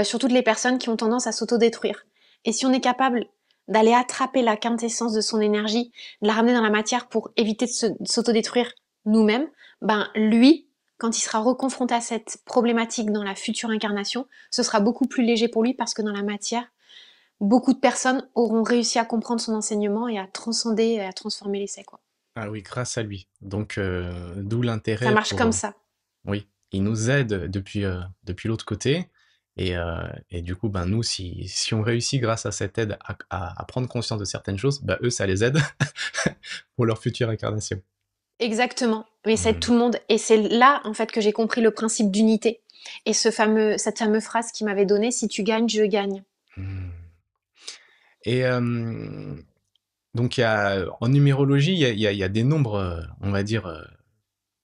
sur toutes les personnes qui ont tendance à s'autodétruire. Et si on est capable d'aller attraper la quintessence de son énergie, de la ramener dans la matière pour éviter de s'autodétruire nous-mêmes, ben lui, quand il sera reconfronté à cette problématique dans la future incarnation, ce sera beaucoup plus léger pour lui parce que dans la matière, beaucoup de personnes auront réussi à comprendre son enseignement et à transcender et à transformer l'essai, quoi. Ah oui, grâce à lui. Donc, d'où Ça l'intérêt marche pour... comme ça. oui, il nous aide depuis l'autre côté. Et du coup, ben, nous, si on réussit grâce à cette aide à prendre conscience de certaines choses, ben, eux, ça les aide pour leur future incarnation. Exactement. Mais c'est Hmm. tout le monde. Et c'est là, en fait, que j'ai compris le principe d'unité. Et cette fameuse phrase qu'il m'avait donnée, si tu gagnes, je gagne. Hmm. Et donc, en numérologie, il y a des nombres, on va dire,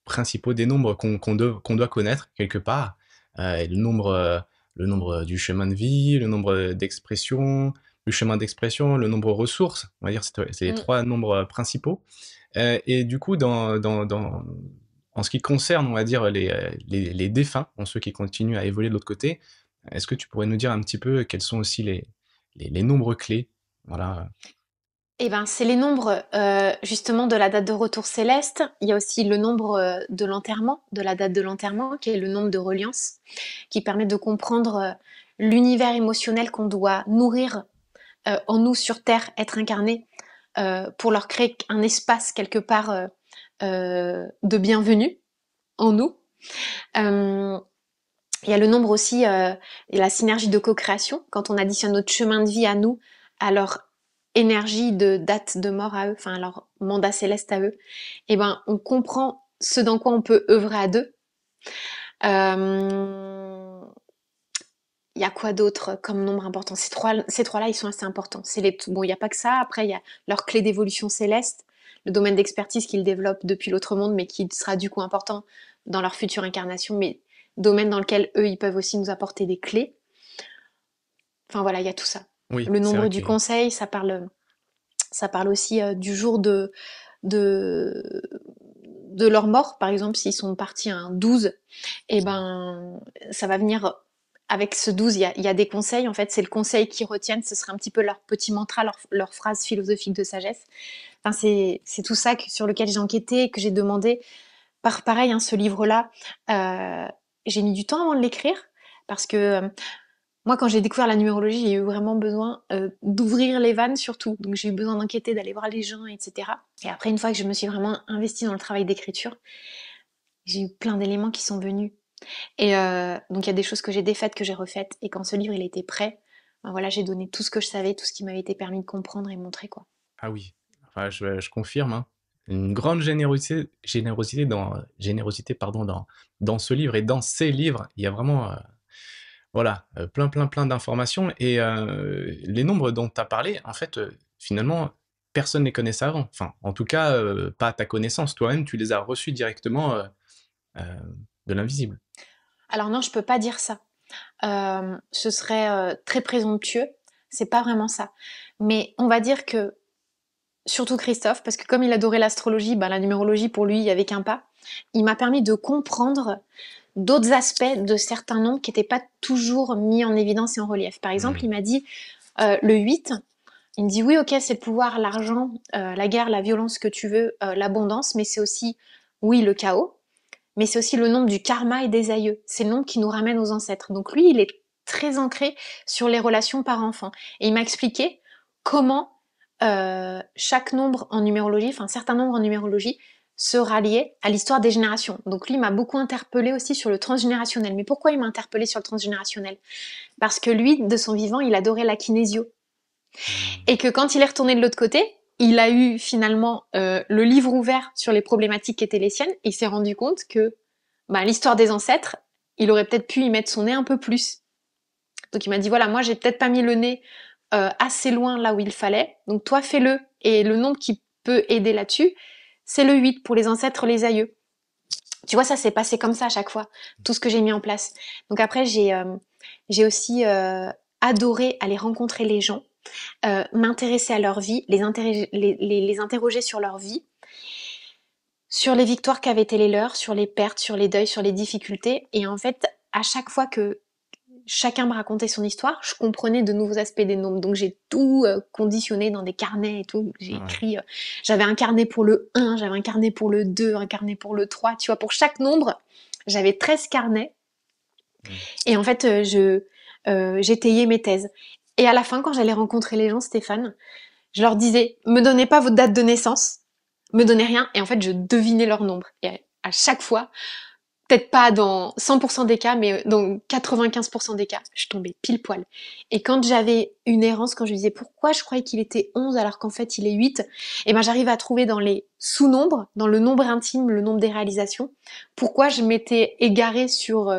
principaux, des nombres qu'on doit connaître quelque part. Le nombre du chemin de vie, le nombre d'expression, le chemin d'expression, le nombre ressources. On va dire c'est les Mm. trois nombres principaux. Et du coup, en ce qui concerne, on va dire, les défunts, en ceux qui continuent à évoluer de l'autre côté, est-ce que tu pourrais nous dire un petit peu quels sont aussi les nombres clés? Voilà. Eh ben, c'est les nombres justement de la date de retour céleste. Il y a aussi le nombre de l'enterrement, de la date de l'enterrement, qui est le nombre de reliance, qui permet de comprendre l'univers émotionnel qu'on doit nourrir en nous sur Terre, être incarné, pour leur créer un espace quelque part de bienvenue en nous. Euh, il y a le nombre aussi et la synergie de co-création, quand on additionne notre chemin de vie à nous, à leur énergie de date de mort à eux, enfin à leur mandat céleste à eux, et ben on comprend ce dans quoi on peut œuvrer à deux. Euh, Il y a quoi d'autre comme nombre important? Ces trois-là, ils sont assez importants. Bon, il n'y a pas que ça. Après, il y a leur clé d'évolution céleste, le domaine d'expertise qu'ils développent depuis l'autre monde, mais qui sera du coup important dans leur future incarnation, mais domaine dans lequel eux, ils peuvent aussi nous apporter des clés. Enfin voilà, il y a tout ça. Oui, Le c'est nombre vrai du qu'il conseil, ça parle aussi du jour de, de leur mort. Par exemple, s'ils sont partis un 12, et ben, ça va venir avec ce 12, il y a des conseils. En fait, c'est le conseil qu'ils retiennent. Ce serait un petit peu leur petit mantra, leur phrase philosophique de sagesse. Enfin, c'est tout ça sur lequel j'ai enquêté, que j'ai demandé. Pareil, hein, ce livre-là, j'ai mis du temps avant de l'écrire parce que moi, quand j'ai découvert la numérologie, j'ai eu vraiment besoin d'ouvrir les vannes surtout. Donc j'ai eu besoin d'enquêter, d'aller voir les gens, etc. Et après, une fois que je me suis vraiment investie dans le travail d'écriture, j'ai eu plein d'éléments qui sont venus. Et donc il y a des choses que j'ai défaites, que j'ai refaites. Et quand ce livre il était prêt, ben voilà, j'ai donné tout ce que je savais, tout ce qui m'avait été permis de comprendre et montrer quoi. ah oui, enfin, je confirme, hein. Une grande générosité pardon, dans ce livre et dans ces livres. Il y a vraiment voilà, plein d'informations. Et les nombres dont tu as parlé, en fait, finalement, personne ne les connaissait avant. Enfin, en tout cas, pas à ta connaissance. Toi-même, tu les as reçus directement euh, de l'invisible. Alors non, je peux pas dire ça. Ce serait très présomptueux. C'est pas vraiment ça. Mais on va dire que surtout Christophe, parce que comme il adorait l'astrologie, ben, la numérologie pour lui, il y avait qu'un pas. Il m'a permis de comprendre d'autres aspects de certains nombres qui n'étaient pas toujours mis en évidence et en relief. Par exemple, Hmm. il m'a dit le 8, il me dit oui, ok, c'est le pouvoir, l'argent, la guerre, la violence que tu veux, l'abondance, mais c'est aussi, oui, le chaos, mais c'est aussi le nombre du karma et des aïeux. C'est le nombre qui nous ramène aux ancêtres. Donc lui, il est très ancré sur les relations par-enfant. Et il m'a expliqué comment chaque nombre en numérologie, enfin certains nombres en numérologie, se rallier à l'histoire des générations. Donc lui, il m'a beaucoup interpellée aussi sur le transgénérationnel. Mais pourquoi il m'a interpellée sur le transgénérationnel? Parce que lui, de son vivant, il adorait la kinésio. Hmm. Et que quand il est retourné de l'autre côté, il a eu finalement le livre ouvert sur les problématiques qui étaient les siennes, et il s'est rendu compte que l'histoire des ancêtres, il aurait peut-être pu y mettre son nez un peu plus. Donc il m'a dit, voilà, moi j'ai peut-être pas mis le nez assez loin là où il fallait, donc toi fais-le. Et le nombre qui peut aider là-dessus, c'est le 8 pour les ancêtres, les aïeux. Tu vois, ça s'est passé comme ça à chaque fois, tout ce que j'ai mis en place. Donc après, j'ai aussi adoré aller rencontrer les gens, m'intéresser à leur vie, les interroger sur leur vie, sur les victoires qu'avaient été les leurs, sur les pertes, sur les deuils, sur les difficultés. Et en fait, à chaque fois que chacun me racontait son histoire, je comprenais de nouveaux aspects des nombres. Donc j'ai tout conditionné dans des carnets et tout. J'ai Ouais. écrit, j'avais un carnet pour le 1, j'avais un carnet pour le 2, un carnet pour le 3. Tu vois, pour chaque nombre, j'avais 13 carnets. Hmm. Et en fait, j'étayais mes thèses. Et à la fin, quand j'allais rencontrer les gens, Stéphane, je leur disais, me donnez pas votre date de naissance, me donnez rien. Et en fait, je devinais leur nombre. Et à chaque fois, peut-être pas dans 100% des cas, mais dans 95% des cas, je tombais pile poil. Et quand j'avais une errance, quand je disais pourquoi je croyais qu'il était 11 alors qu'en fait il est 8, et ben j'arrive à trouver dans les sous-nombres, dans le nombre intime, le nombre des réalisations, pourquoi je m'étais égarée sur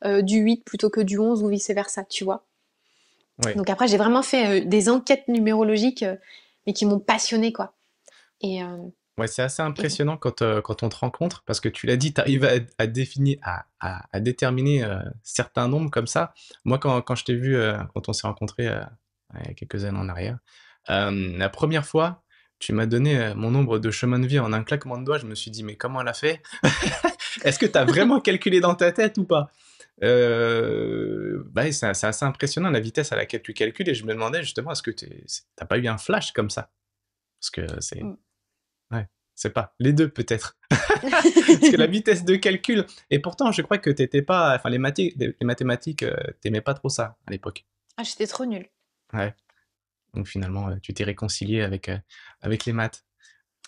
du 8 plutôt que du 11 ou vice-versa, tu vois. Ouais. Donc après, j'ai vraiment fait des enquêtes numérologiques, mais qui m'ont passionnée, quoi. Et, euh, Ouais, c'est assez et impressionnant quand on te rencontre, parce que tu l'as dit, tu arrives à définir, à déterminer certains nombres comme ça. Moi, quand je t'ai vu, quand on s'est rencontrés il y a quelques années en arrière, la première fois, tu m'as donné mon nombre de chemin de vie en un claquement de doigts. Je me suis dit, mais comment elle a fait? Est-ce que tu as vraiment calculé dans ta tête ou pas? Bah, c'est assez impressionnant la vitesse à laquelle tu calcules, et je me demandais justement, est-ce que t'as pas eu un flash comme ça? Parce que c'est... Ouais, c'est pas. Les deux peut-être. Parce que la vitesse de calcul. Et pourtant, je crois que t'étais pas. Enfin, les mathématiques, t'aimais pas trop ça à l'époque. Ah, j'étais trop nulle. Ouais. Donc finalement, tu t'es réconcilié avec les maths.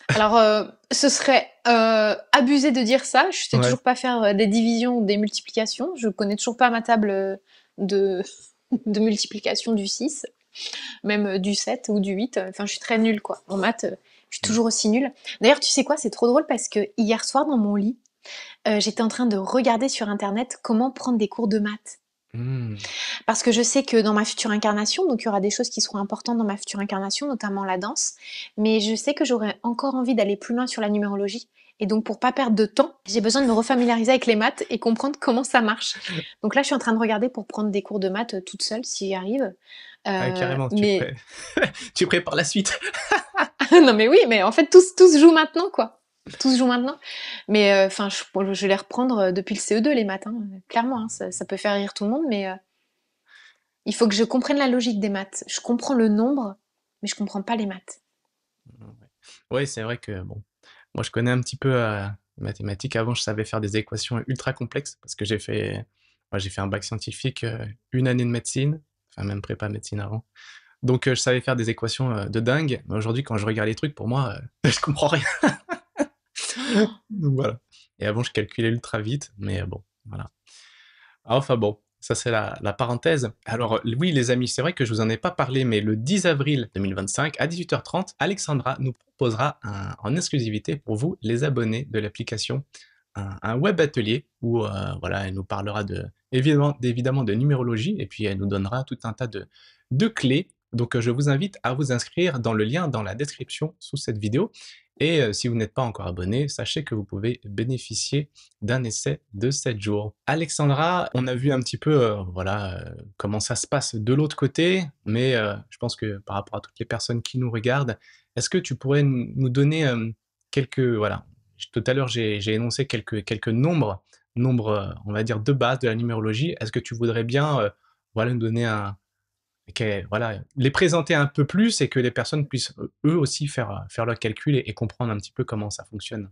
Alors, ce serait abusé de dire ça. Je sais Ouais. toujours pas faire des divisions ou des multiplications. Je connais toujours pas ma table de, de multiplication du 6, même du 7 ou du 8. Enfin, je suis très nulle, quoi. En maths, je suis Mm. toujours aussi nulle. D'ailleurs, tu sais quoi, c'est trop drôle parce que hier soir, dans mon lit, j'étais en train de regarder sur Internet comment prendre des cours de maths. Mm. Parce que je sais que dans ma future incarnation, donc il y aura des choses qui seront importantes dans ma future incarnation, notamment la danse, mais je sais que j'aurais encore envie d'aller plus loin sur la numérologie. Et donc pour pas perdre de temps, j'ai besoin de me refamiliariser avec les maths et comprendre comment ça marche. Donc là, je suis en train de regarder pour prendre des cours de maths toute seule, si j'y arrive. Ah, carrément, Mais tu prépares la suite. non, mais oui, mais en fait, tout se joue maintenant, quoi. Tout se joue maintenant. Mais enfin, je vais les reprendre depuis le CE2, les maths, hein. Clairement, hein, ça peut faire rire tout le monde, mais il faut que je comprenne la logique des maths. Je comprends le nombre, mais je comprends pas les maths. Ouais, c'est vrai que bon, moi je connais un petit peu les mathématiques. Avant, je savais faire des équations ultra complexes parce que j'ai fait un bac scientifique, une année de médecine, enfin même prépa médecine avant. Donc je savais faire des équations de dingue, mais aujourd'hui quand je regarde les trucs, pour moi, je comprends rien. Donc voilà. Et avant je calculais ultra vite, mais bon, voilà. Enfin bon, ça c'est la parenthèse. Alors oui les amis, c'est vrai que je vous en ai pas parlé, mais le 10 avril 2025 à 18h30, Alexandra nous proposera en exclusivité pour vous, les abonnés de l'application, un web atelier où voilà, elle nous parlera évidemment de numérologie, et puis elle nous donnera tout un tas de clés. Donc je vous invite à vous inscrire dans le lien dans la description sous cette vidéo. Et si vous n'êtes pas encore abonné, sachez que vous pouvez bénéficier d'un essai de 7 jours. Alexandra, on a vu un petit peu voilà, comment ça se passe de l'autre côté, mais je pense que par rapport à toutes les personnes qui nous regardent, est-ce que tu pourrais nous donner quelques... Voilà, tout à l'heure j'ai énoncé quelques nombres on va dire de base de la numérologie. Est-ce que tu voudrais bien voilà, nous donner voilà, les présenter un peu plus et que les personnes puissent eux aussi faire leur calcul et comprendre un petit peu comment ça fonctionne?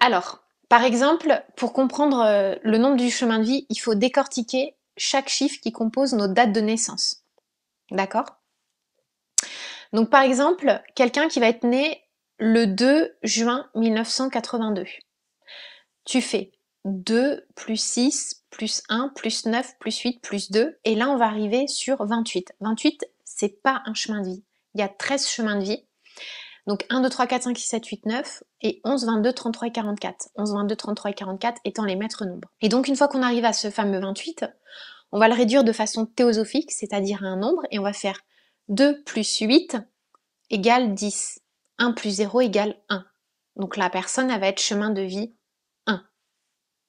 Alors, par exemple, pour comprendre le nombre du chemin de vie, il faut décortiquer chaque chiffre qui compose nos dates de naissance. D'accord? Donc, par exemple, quelqu'un qui va être né le 2 juin 1982. Tu fais 2 plus 6 plus 1 plus 9 plus 8 plus 2. Et là, on va arriver sur 28. 28, c'est pas un chemin de vie. Il y a 13 chemins de vie. Donc 1, 2, 3, 4, 5, 6, 7, 8, 9 et 11, 22, 33 et 44. 11, 22, 33 et 44 étant les maîtres nombres. Et donc une fois qu'on arrive à ce fameux 28, on va le réduire de façon théosophique, c'est-à-dire à un nombre, et on va faire 2 plus 8 égale 10. 1 plus 0 égale 1. Donc la personne, elle va être chemin de vie 1.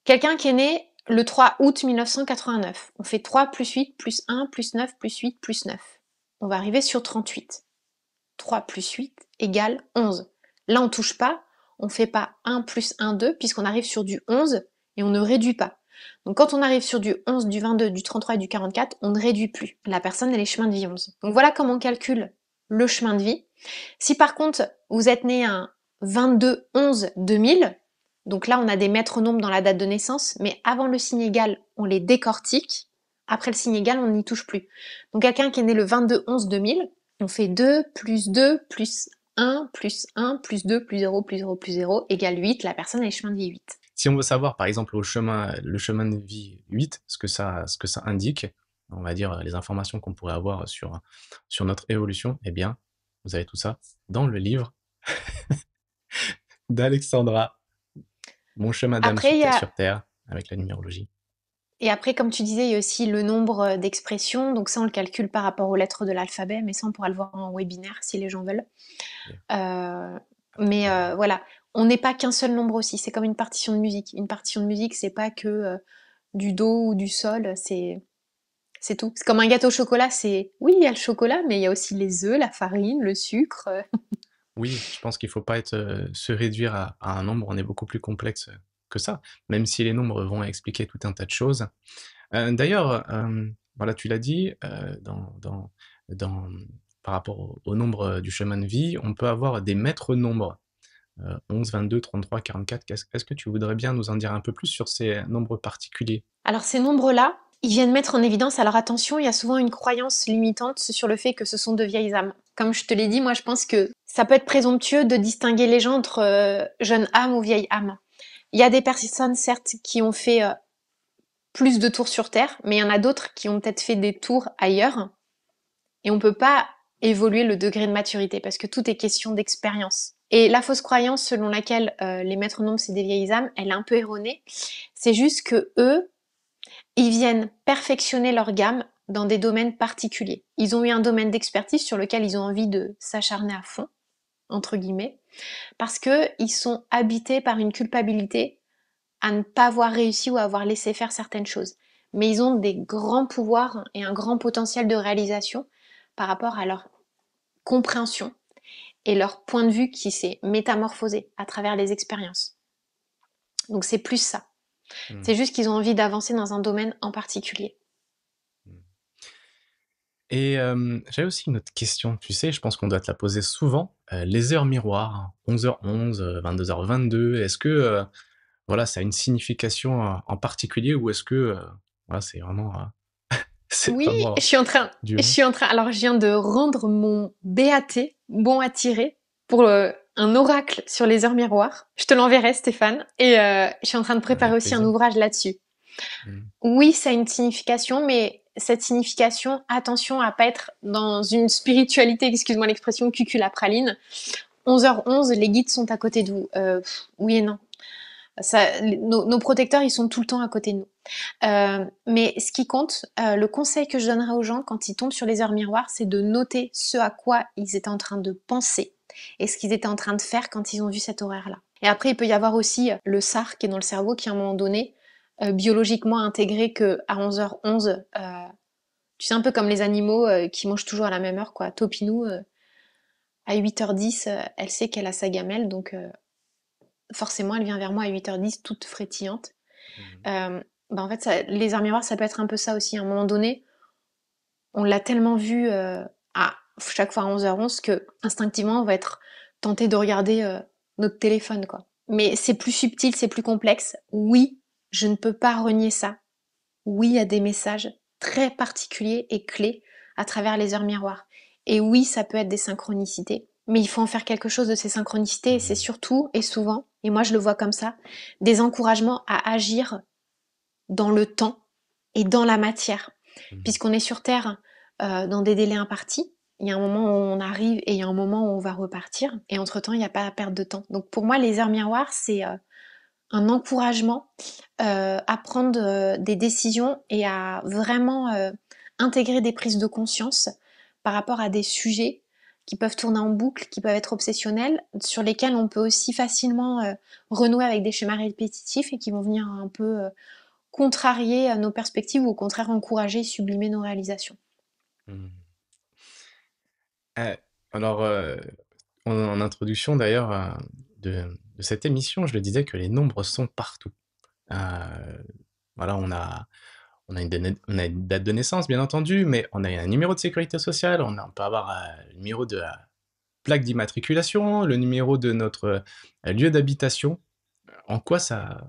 Quelqu'un qui est né le 3 août 1989. On fait 3 plus 8 plus 1 plus 9 plus 8 plus 9. On va arriver sur 38. 3 plus 8 égale 11. Là, on touche pas, on fait pas 1 plus 1, 2, puisqu'on arrive sur du 11 et on ne réduit pas. Donc quand on arrive sur du 11, du 22, du 33 et du 44, on ne réduit plus. La personne, elle est chemin de vie 11. Donc voilà comment on calcule le chemin de vie. Si par contre, vous êtes né un 22, 11, 2000, donc là, on a des maîtres nombres dans la date de naissance, mais avant le signe égal, on les décortique. Après le signe égal, on n'y touche plus. Donc quelqu'un qui est né le 22, 11, 2000, on fait 2 plus 2 plus 1 plus 1 plus 2 plus 0 plus 0 plus 0 égale 8. La personne est chemin de vie 8. Si on veut savoir, par exemple, le chemin de vie 8, ce que ça indique, on va dire les informations qu'on pourrait avoir sur notre évolution, eh bien, vous avez tout ça dans le livre d'Alexandra, Mon chemin d'âme Après, il y a... sur Terre, avec la numérologie. Et après, comme tu disais, il y a aussi le nombre d'expressions. Donc ça, on le calcule par rapport aux lettres de l'alphabet, mais ça, on pourra le voir en webinaire si les gens veulent. Voilà, on n'est pas qu'un seul nombre aussi. C'est comme une partition de musique. Une partition de musique, c'est pas que du do ou du sol. C'est tout. C'est comme un gâteau au chocolat. Oui, il y a le chocolat, mais il y a aussi les œufs, la farine, le sucre. Oui, je pense qu'il ne faut pas se réduire à un nombre, on est beaucoup plus complexe que ça, même si les nombres vont expliquer tout un tas de choses. D'ailleurs, voilà, tu l'as dit, par rapport au nombre du chemin de vie, on peut avoir des maîtres nombres. 11, 22, 33, 44. Est-ce que tu voudrais bien nous en dire un peu plus sur ces nombres particuliers? Alors ces nombres-là, ils viennent mettre en évidence, alors attention, il y a souvent une croyance limitante sur le fait que ce sont de vieilles âmes. Comme je te l'ai dit, moi je pense que ça peut être présomptueux de distinguer les gens entre jeunes âmes ou vieilles âmes. Il y a des personnes, certes, qui ont fait plus de tours sur Terre, mais il y en a d'autres qui ont peut-être fait des tours ailleurs. Et on peut pas évoluer le degré de maturité parce que tout est question d'expérience. Et la fausse croyance selon laquelle les maîtres nombres c'est des vieilles âmes, elle est un peu erronée. C'est juste que eux, ils viennent perfectionner leur gamme dans des domaines particuliers. Ils ont eu un domaine d'expertise sur lequel ils ont envie de s'acharner à fond, entre guillemets, parce que ils sont habités par une culpabilité à ne pas avoir réussi ou à avoir laissé faire certaines choses. Mais ils ont des grands pouvoirs et un grand potentiel de réalisation par rapport à leur compréhension et leur point de vue qui s'est métamorphosé à travers les expériences. Donc c'est plus ça. C'est juste qu'ils ont envie d'avancer dans un domaine en particulier. Et j'avais aussi une autre question, tu sais, je pense qu'on doit te la poser souvent. Les heures miroirs, 11h11, 22h22, est-ce que voilà, ça a une signification en particulier ou est-ce que voilà, c'est vraiment, c'est Oui, vraiment alors je viens de rendre mon BAT, bon à tirer, pour un oracle sur les heures miroirs. Je te l'enverrai, Stéphane. Et je suis en train de préparer Avec aussi un plaisir. ouvrage là-dessus. Oui, ça a une signification, mais cette signification, attention à pas être dans une spiritualité, excuse-moi l'expression, cuculapraline. 11h11, les guides sont à côté de vous. Oui et non. Nos protecteurs, ils sont tout le temps à côté de nous. Mais ce qui compte, le conseil que je donnerais aux gens quand ils tombent sur les heures miroirs, c'est de noter ce à quoi ils étaient en train de penser et ce qu'ils étaient en train de faire quand ils ont vu cet horaire-là. Et après, il peut y avoir aussi le SAR qui est dans le cerveau qui, à un moment donné, biologiquement intégré que à 11h11, tu sais, un peu comme les animaux qui mangent toujours à la même heure, quoi. Topinou, à 8h10, elle sait qu'elle a sa gamelle, donc forcément, elle vient vers moi à 8h10, toute frétillante. En fait, les heures miroirs, ça peut être un peu ça aussi. À un moment donné, on l'a tellement vu à chaque fois à 11h11 que instinctivement, on va être tenté de regarder notre téléphone, quoi. Mais c'est plus subtil, c'est plus complexe. Oui, je ne peux pas renier ça. Oui, il y a des messages très particuliers et clés à travers les heures miroirs. Et oui, ça peut être des synchronicités. mais il faut en faire quelque chose de ces synchronicités et c'est Mhm. surtout et souvent, et moi je le vois comme ça, des encouragements à agir dans le temps et dans la matière. Mhm. Puisqu'on est sur Terre dans des délais impartis, il y a un moment où on arrive et il y a un moment où on va repartir. Et entre-temps, il n'y a pas à perdre de temps. Donc pour moi, les heures miroirs, c'est un encouragement à prendre des décisions et à vraiment intégrer des prises de conscience par rapport à des sujets qui peuvent tourner en boucle, qui peuvent être obsessionnels, sur lesquels on peut aussi facilement renouer avec des schémas répétitifs et qui vont venir un peu contrarier nos perspectives ou au contraire encourager et sublimer nos réalisations. Mhm. Euh, alors, en introduction d'ailleurs de cette émission, je le disais que les nombres sont partout. Euh, voilà, on a une date de naissance, bien entendu, mais on a un numéro de sécurité sociale, on peut avoir le numéro de la plaque d'immatriculation, le numéro de notre lieu d'habitation. En quoi ça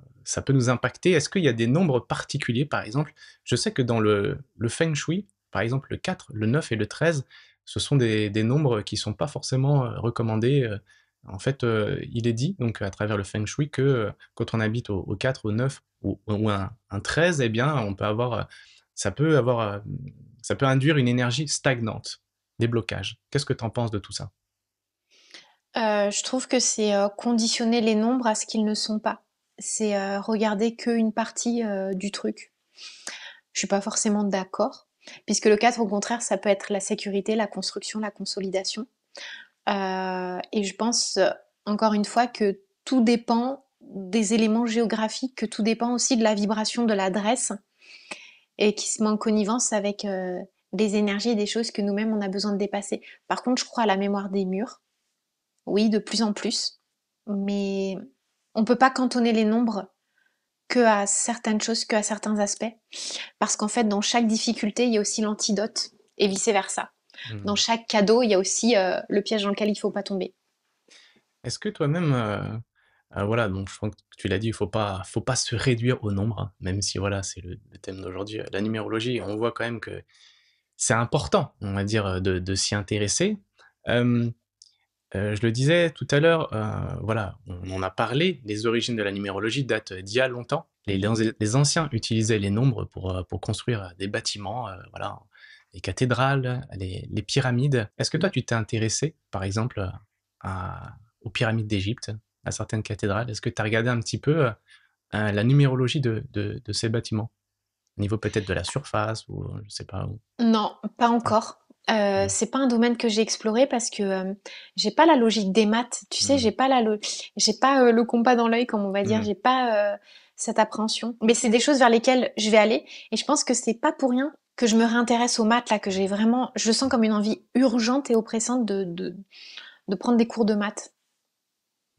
peut nous impacter? Est-ce qu'il y a des nombres particuliers, par exemple? Je sais que dans le Feng Shui, par exemple, le 4, le 9 et le 13, ce sont des nombres qui sont pas forcément recommandés. En fait, il est dit, donc à travers le Feng Shui, que quand on habite au 4, au 9 ou un 13, eh bien, on peut avoir, ça peut avoir, ça peut induire une énergie stagnante, des blocages. Qu'est-ce que tu en penses de tout ça? Je trouve que c'est conditionner les nombres à ce qu'ils ne sont pas. C'est regarder qu'une partie du truc. Je suis pas forcément d'accord, puisque le 4, au contraire, ça peut être la sécurité, la construction, la consolidation. Et je pense, encore une fois, que tout dépend des éléments géographiques, que tout dépend aussi de la vibration de l'adresse et qui se met en connivence avec des énergies et des choses que nous-mêmes on a besoin de dépasser. Par contre, je crois à la mémoire des murs, oui, de plus en plus, mais on peut pas cantonner les nombres que à certaines choses, que à certains aspects, parce qu'en fait, dans chaque difficulté, il y a aussi l'antidote et vice-versa. Dans Hmm. chaque cadeau, il y a aussi le piège dans lequel il faut pas tomber. Est-ce que toi-même, voilà, donc je crois que tu l'as dit, faut pas se réduire au nombre, hein, même si voilà, c'est le thème d'aujourd'hui, la numérologie. On voit quand même que c'est important, on va dire, de s'y intéresser. Hem, je le disais tout à l'heure, voilà, on en a parlé, les origines de la numérologie datent d'il y a longtemps. Les anciens utilisaient les nombres pour construire des bâtiments, voilà, les cathédrales, les pyramides. Est-ce que toi, tu t'es intéressé, par exemple, à aux pyramides d'Égypte, à certaines cathédrales? Est-ce que tu as regardé un petit peu, la numérologie de ces bâtiments? Au niveau peut-être de la surface ou je sais pas ou Non, pas non? encore. Mmh. C'est pas un domaine que j'ai exploré parce que j'ai pas la logique des maths. Tu sais, Mmh. j'ai pas le compas dans l'œil, comme on va dire. Mmh. J'ai pas cette appréhension. Mais c'est des choses vers lesquelles je vais aller. Et je pense que c'est pas pour rien que je me réintéresse aux maths là, que j'ai vraiment, je le sens comme une envie urgente et oppressante de prendre des cours de maths.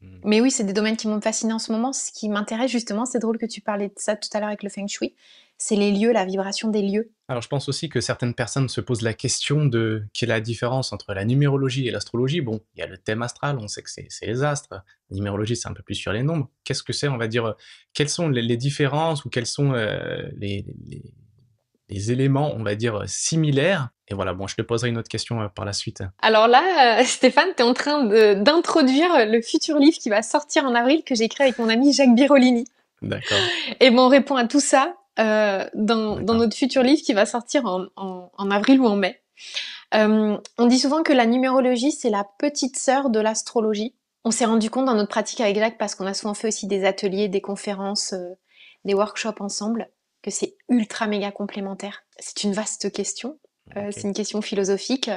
Mmh. Mais oui, c'est des domaines qui m'ont fasciné en ce moment. Ce qui m'intéresse justement, c'est drôle que tu parlais de ça tout à l'heure avec le feng shui. C'est les lieux, la vibration des lieux. Alors je pense aussi que certaines personnes se posent la question de quelle est la différence entre la numérologie et l'astrologie. Bon, il y a le thème astral, on sait que c'est les astres. La numérologie, c'est un peu plus sur les nombres. Qu'est-ce que c'est, on va dire, quelles sont les différences ou quels sont les éléments, on va dire, similaires? Et voilà, bon, je te poserai une autre question par la suite. Alors là, Stéphane, tu es en train d'introduire le futur livre qui va sortir en avril que j'ai écrit avec mon ami Jacques Birolini. D'accord, Et bon, on répond à tout ça dans d'accord. notre futur livre qui va sortir en avril ou en mai. On dit souvent que la numérologie, c'est la petite sœur de l'astrologie. On s'est rendu compte dans notre pratique avec Jacques, parce qu'on a souvent fait aussi des ateliers, des conférences, des workshops ensemble, que c'est ultra méga complémentaire. C'est une vaste question. C'est Ok. une question philosophique.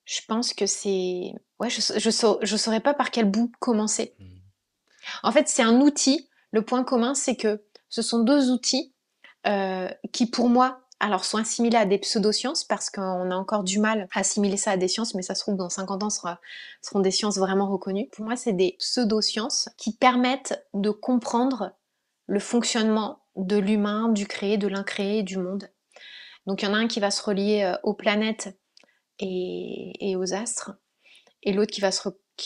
Je pense que c'est... Ouais, je saurais pas par quel bout commencer. Hmm. En fait, c'est un outil. Le point commun, c'est que ce sont deux outils qui, pour moi, alors sont assimilés à des pseudosciences parce qu'on a encore du mal à assimiler ça à des sciences, mais ça se trouve dans 50 ans seront des sciences vraiment reconnues. Pour moi, c'est des pseudosciences qui permettent de comprendre le fonctionnement de l'humain, du créé, de l'incréé, du monde. Donc il y en a un qui va se relier aux planètes et aux astres, et l'autre qui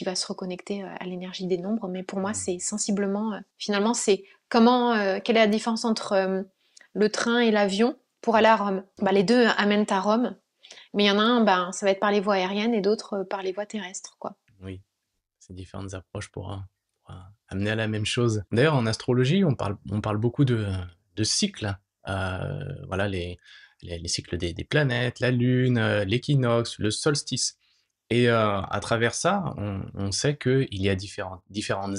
va se reconnecter à l'énergie des nombres. Mais pour moi, Hmm. c'est sensiblement, finalement, c'est quelle est la différence entre le train et l'avion pour aller à Rome? Bah, les deux amènent à Rome, mais il y en a un, bah, ça va être par les voies aériennes et d'autres par les voies terrestres, quoi. Oui. ces différentes approches pour, amener à la même chose. D'ailleurs, en astrologie, on parle beaucoup de cycles. Voilà, les cycles des planètes, la Lune, l'équinoxe, le solstice. Et à travers ça, on sait qu'il y a différentes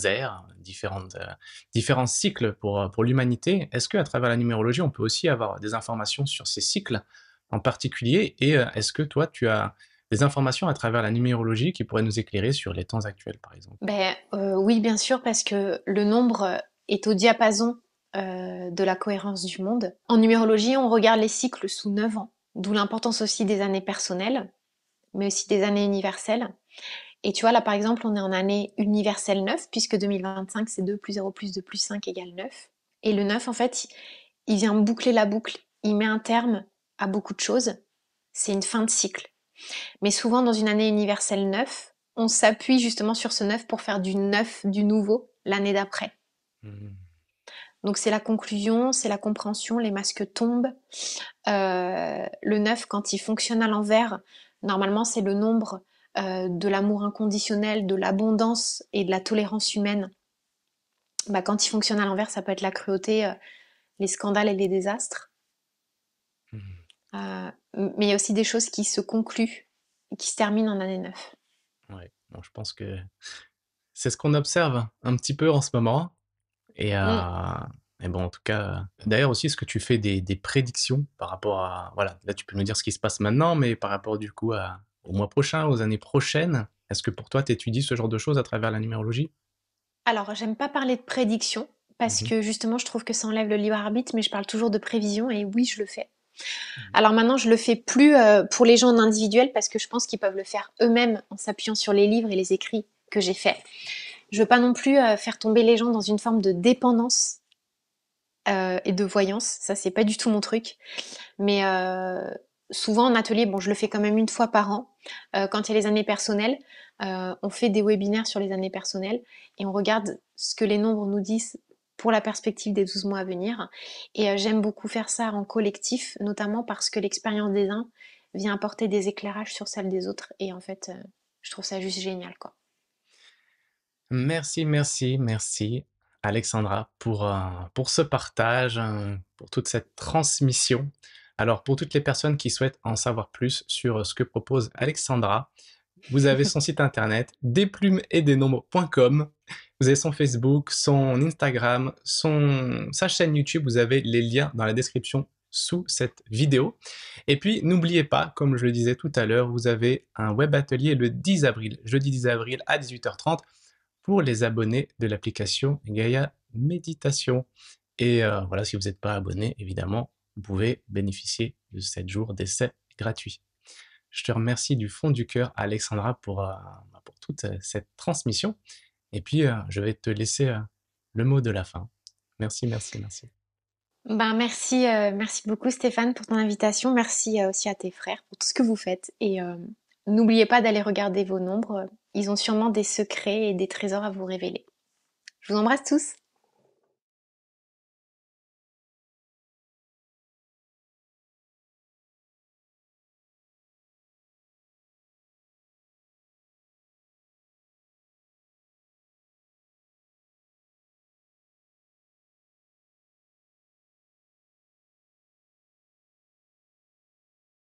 ères, différents cycles pour l'humanité. Est-ce qu'à travers la numérologie, on peut aussi avoir des informations sur ces cycles en particulier? Et est-ce que toi, tu as des informations à travers la numérologie qui pourraient nous éclairer sur les temps actuels, par exemple? Oui, bien sûr, parce que le nombre est au diapason de la cohérence du monde. En numérologie, on regarde les cycles sous 9 ans, d'où l'importance aussi des années personnelles, mais aussi des années universelles. Et tu vois, là, par exemple, on est en année universelle 9, puisque 2025, c'est 2 plus 0 plus 2 plus 5 égale 9. Et le 9, en fait, il vient boucler la boucle. Il met un terme à beaucoup de choses. C'est une fin de cycle. Mais souvent, dans une année universelle 9, on s'appuie justement sur ce 9 pour faire du neuf, du nouveau, l'année d'après. Hmm. Donc c'est la conclusion, c'est la compréhension, les masques tombent. Le 9, quand il fonctionne à l'envers, normalement c'est le nombre de l'amour inconditionnel, de l'abondance et de la tolérance humaine. Bah, quand il fonctionne à l'envers, ça peut être la cruauté, les scandales et les désastres. Hmm. Mais il y a aussi des choses qui se concluent et qui se terminent en année 9. Ouais. Bon, je pense que c'est ce qu'on observe un petit peu en ce moment. Et, Mm. bon, en tout cas, d'ailleurs aussi, est-ce que tu fais des prédictions par rapport à, voilà, là tu peux nous dire ce qui se passe maintenant, mais par rapport du coup au mois prochain, aux années prochaines, est-ce que pour toi tu étudies ce genre de choses à travers la numérologie? Alors, j'aime pas parler de prédiction parce Mhm. que justement, je trouve que ça enlève le libre arbitre, mais je parle toujours de prévision et oui, je le fais. Mhm. Alors maintenant, je le fais plus pour les gens en individuel parce que je pense qu'ils peuvent le faire eux-mêmes en s'appuyant sur les livres et les écrits que j'ai faits. Je veux pas non plus faire tomber les gens dans une forme de dépendance et de voyance. Ça, c'est pas du tout mon truc. Mais souvent en atelier, bon, je le fais quand même une fois par an. Quand il y a les années personnelles, on fait des webinaires sur les années personnelles et on regarde ce que les nombres nous disent pour la perspective des 12 mois à venir. Et j'aime beaucoup faire ça en collectif, notamment parce que l'expérience des uns vient apporter des éclairages sur celle des autres. Et en fait, je trouve ça juste génial, quoi. Merci, merci, merci, Alexandra, pour ce partage, pour toute cette transmission. Alors, pour toutes les personnes qui souhaitent en savoir plus sur ce que propose Alexandra, vous avez son site internet desplumesdesnombres.com. Vous avez son Facebook, son Instagram, sa chaîne YouTube. Vous avez les liens dans la description sous cette vidéo. Et puis, n'oubliez pas, comme je le disais tout à l'heure, vous avez un web atelier le 10 avril, jeudi 10 avril à 18h30 pour les abonnés de l'application Gaia Méditation. Et voilà, si vous n'êtes pas abonné, évidemment, vous pouvez bénéficier de 7 jours d'essai gratuit. Je te remercie du fond du cœur, Alexandra, pour toute cette transmission. Et puis, je vais te laisser le mot de la fin. Merci, merci, merci. Ben merci, merci beaucoup Stéphane pour ton invitation. Merci aussi à tes frères pour tout ce que vous faites. Et n'oubliez pas d'aller regarder vos nombres. Ils ont sûrement des secrets et des trésors à vous révéler. Je vous embrasse tous.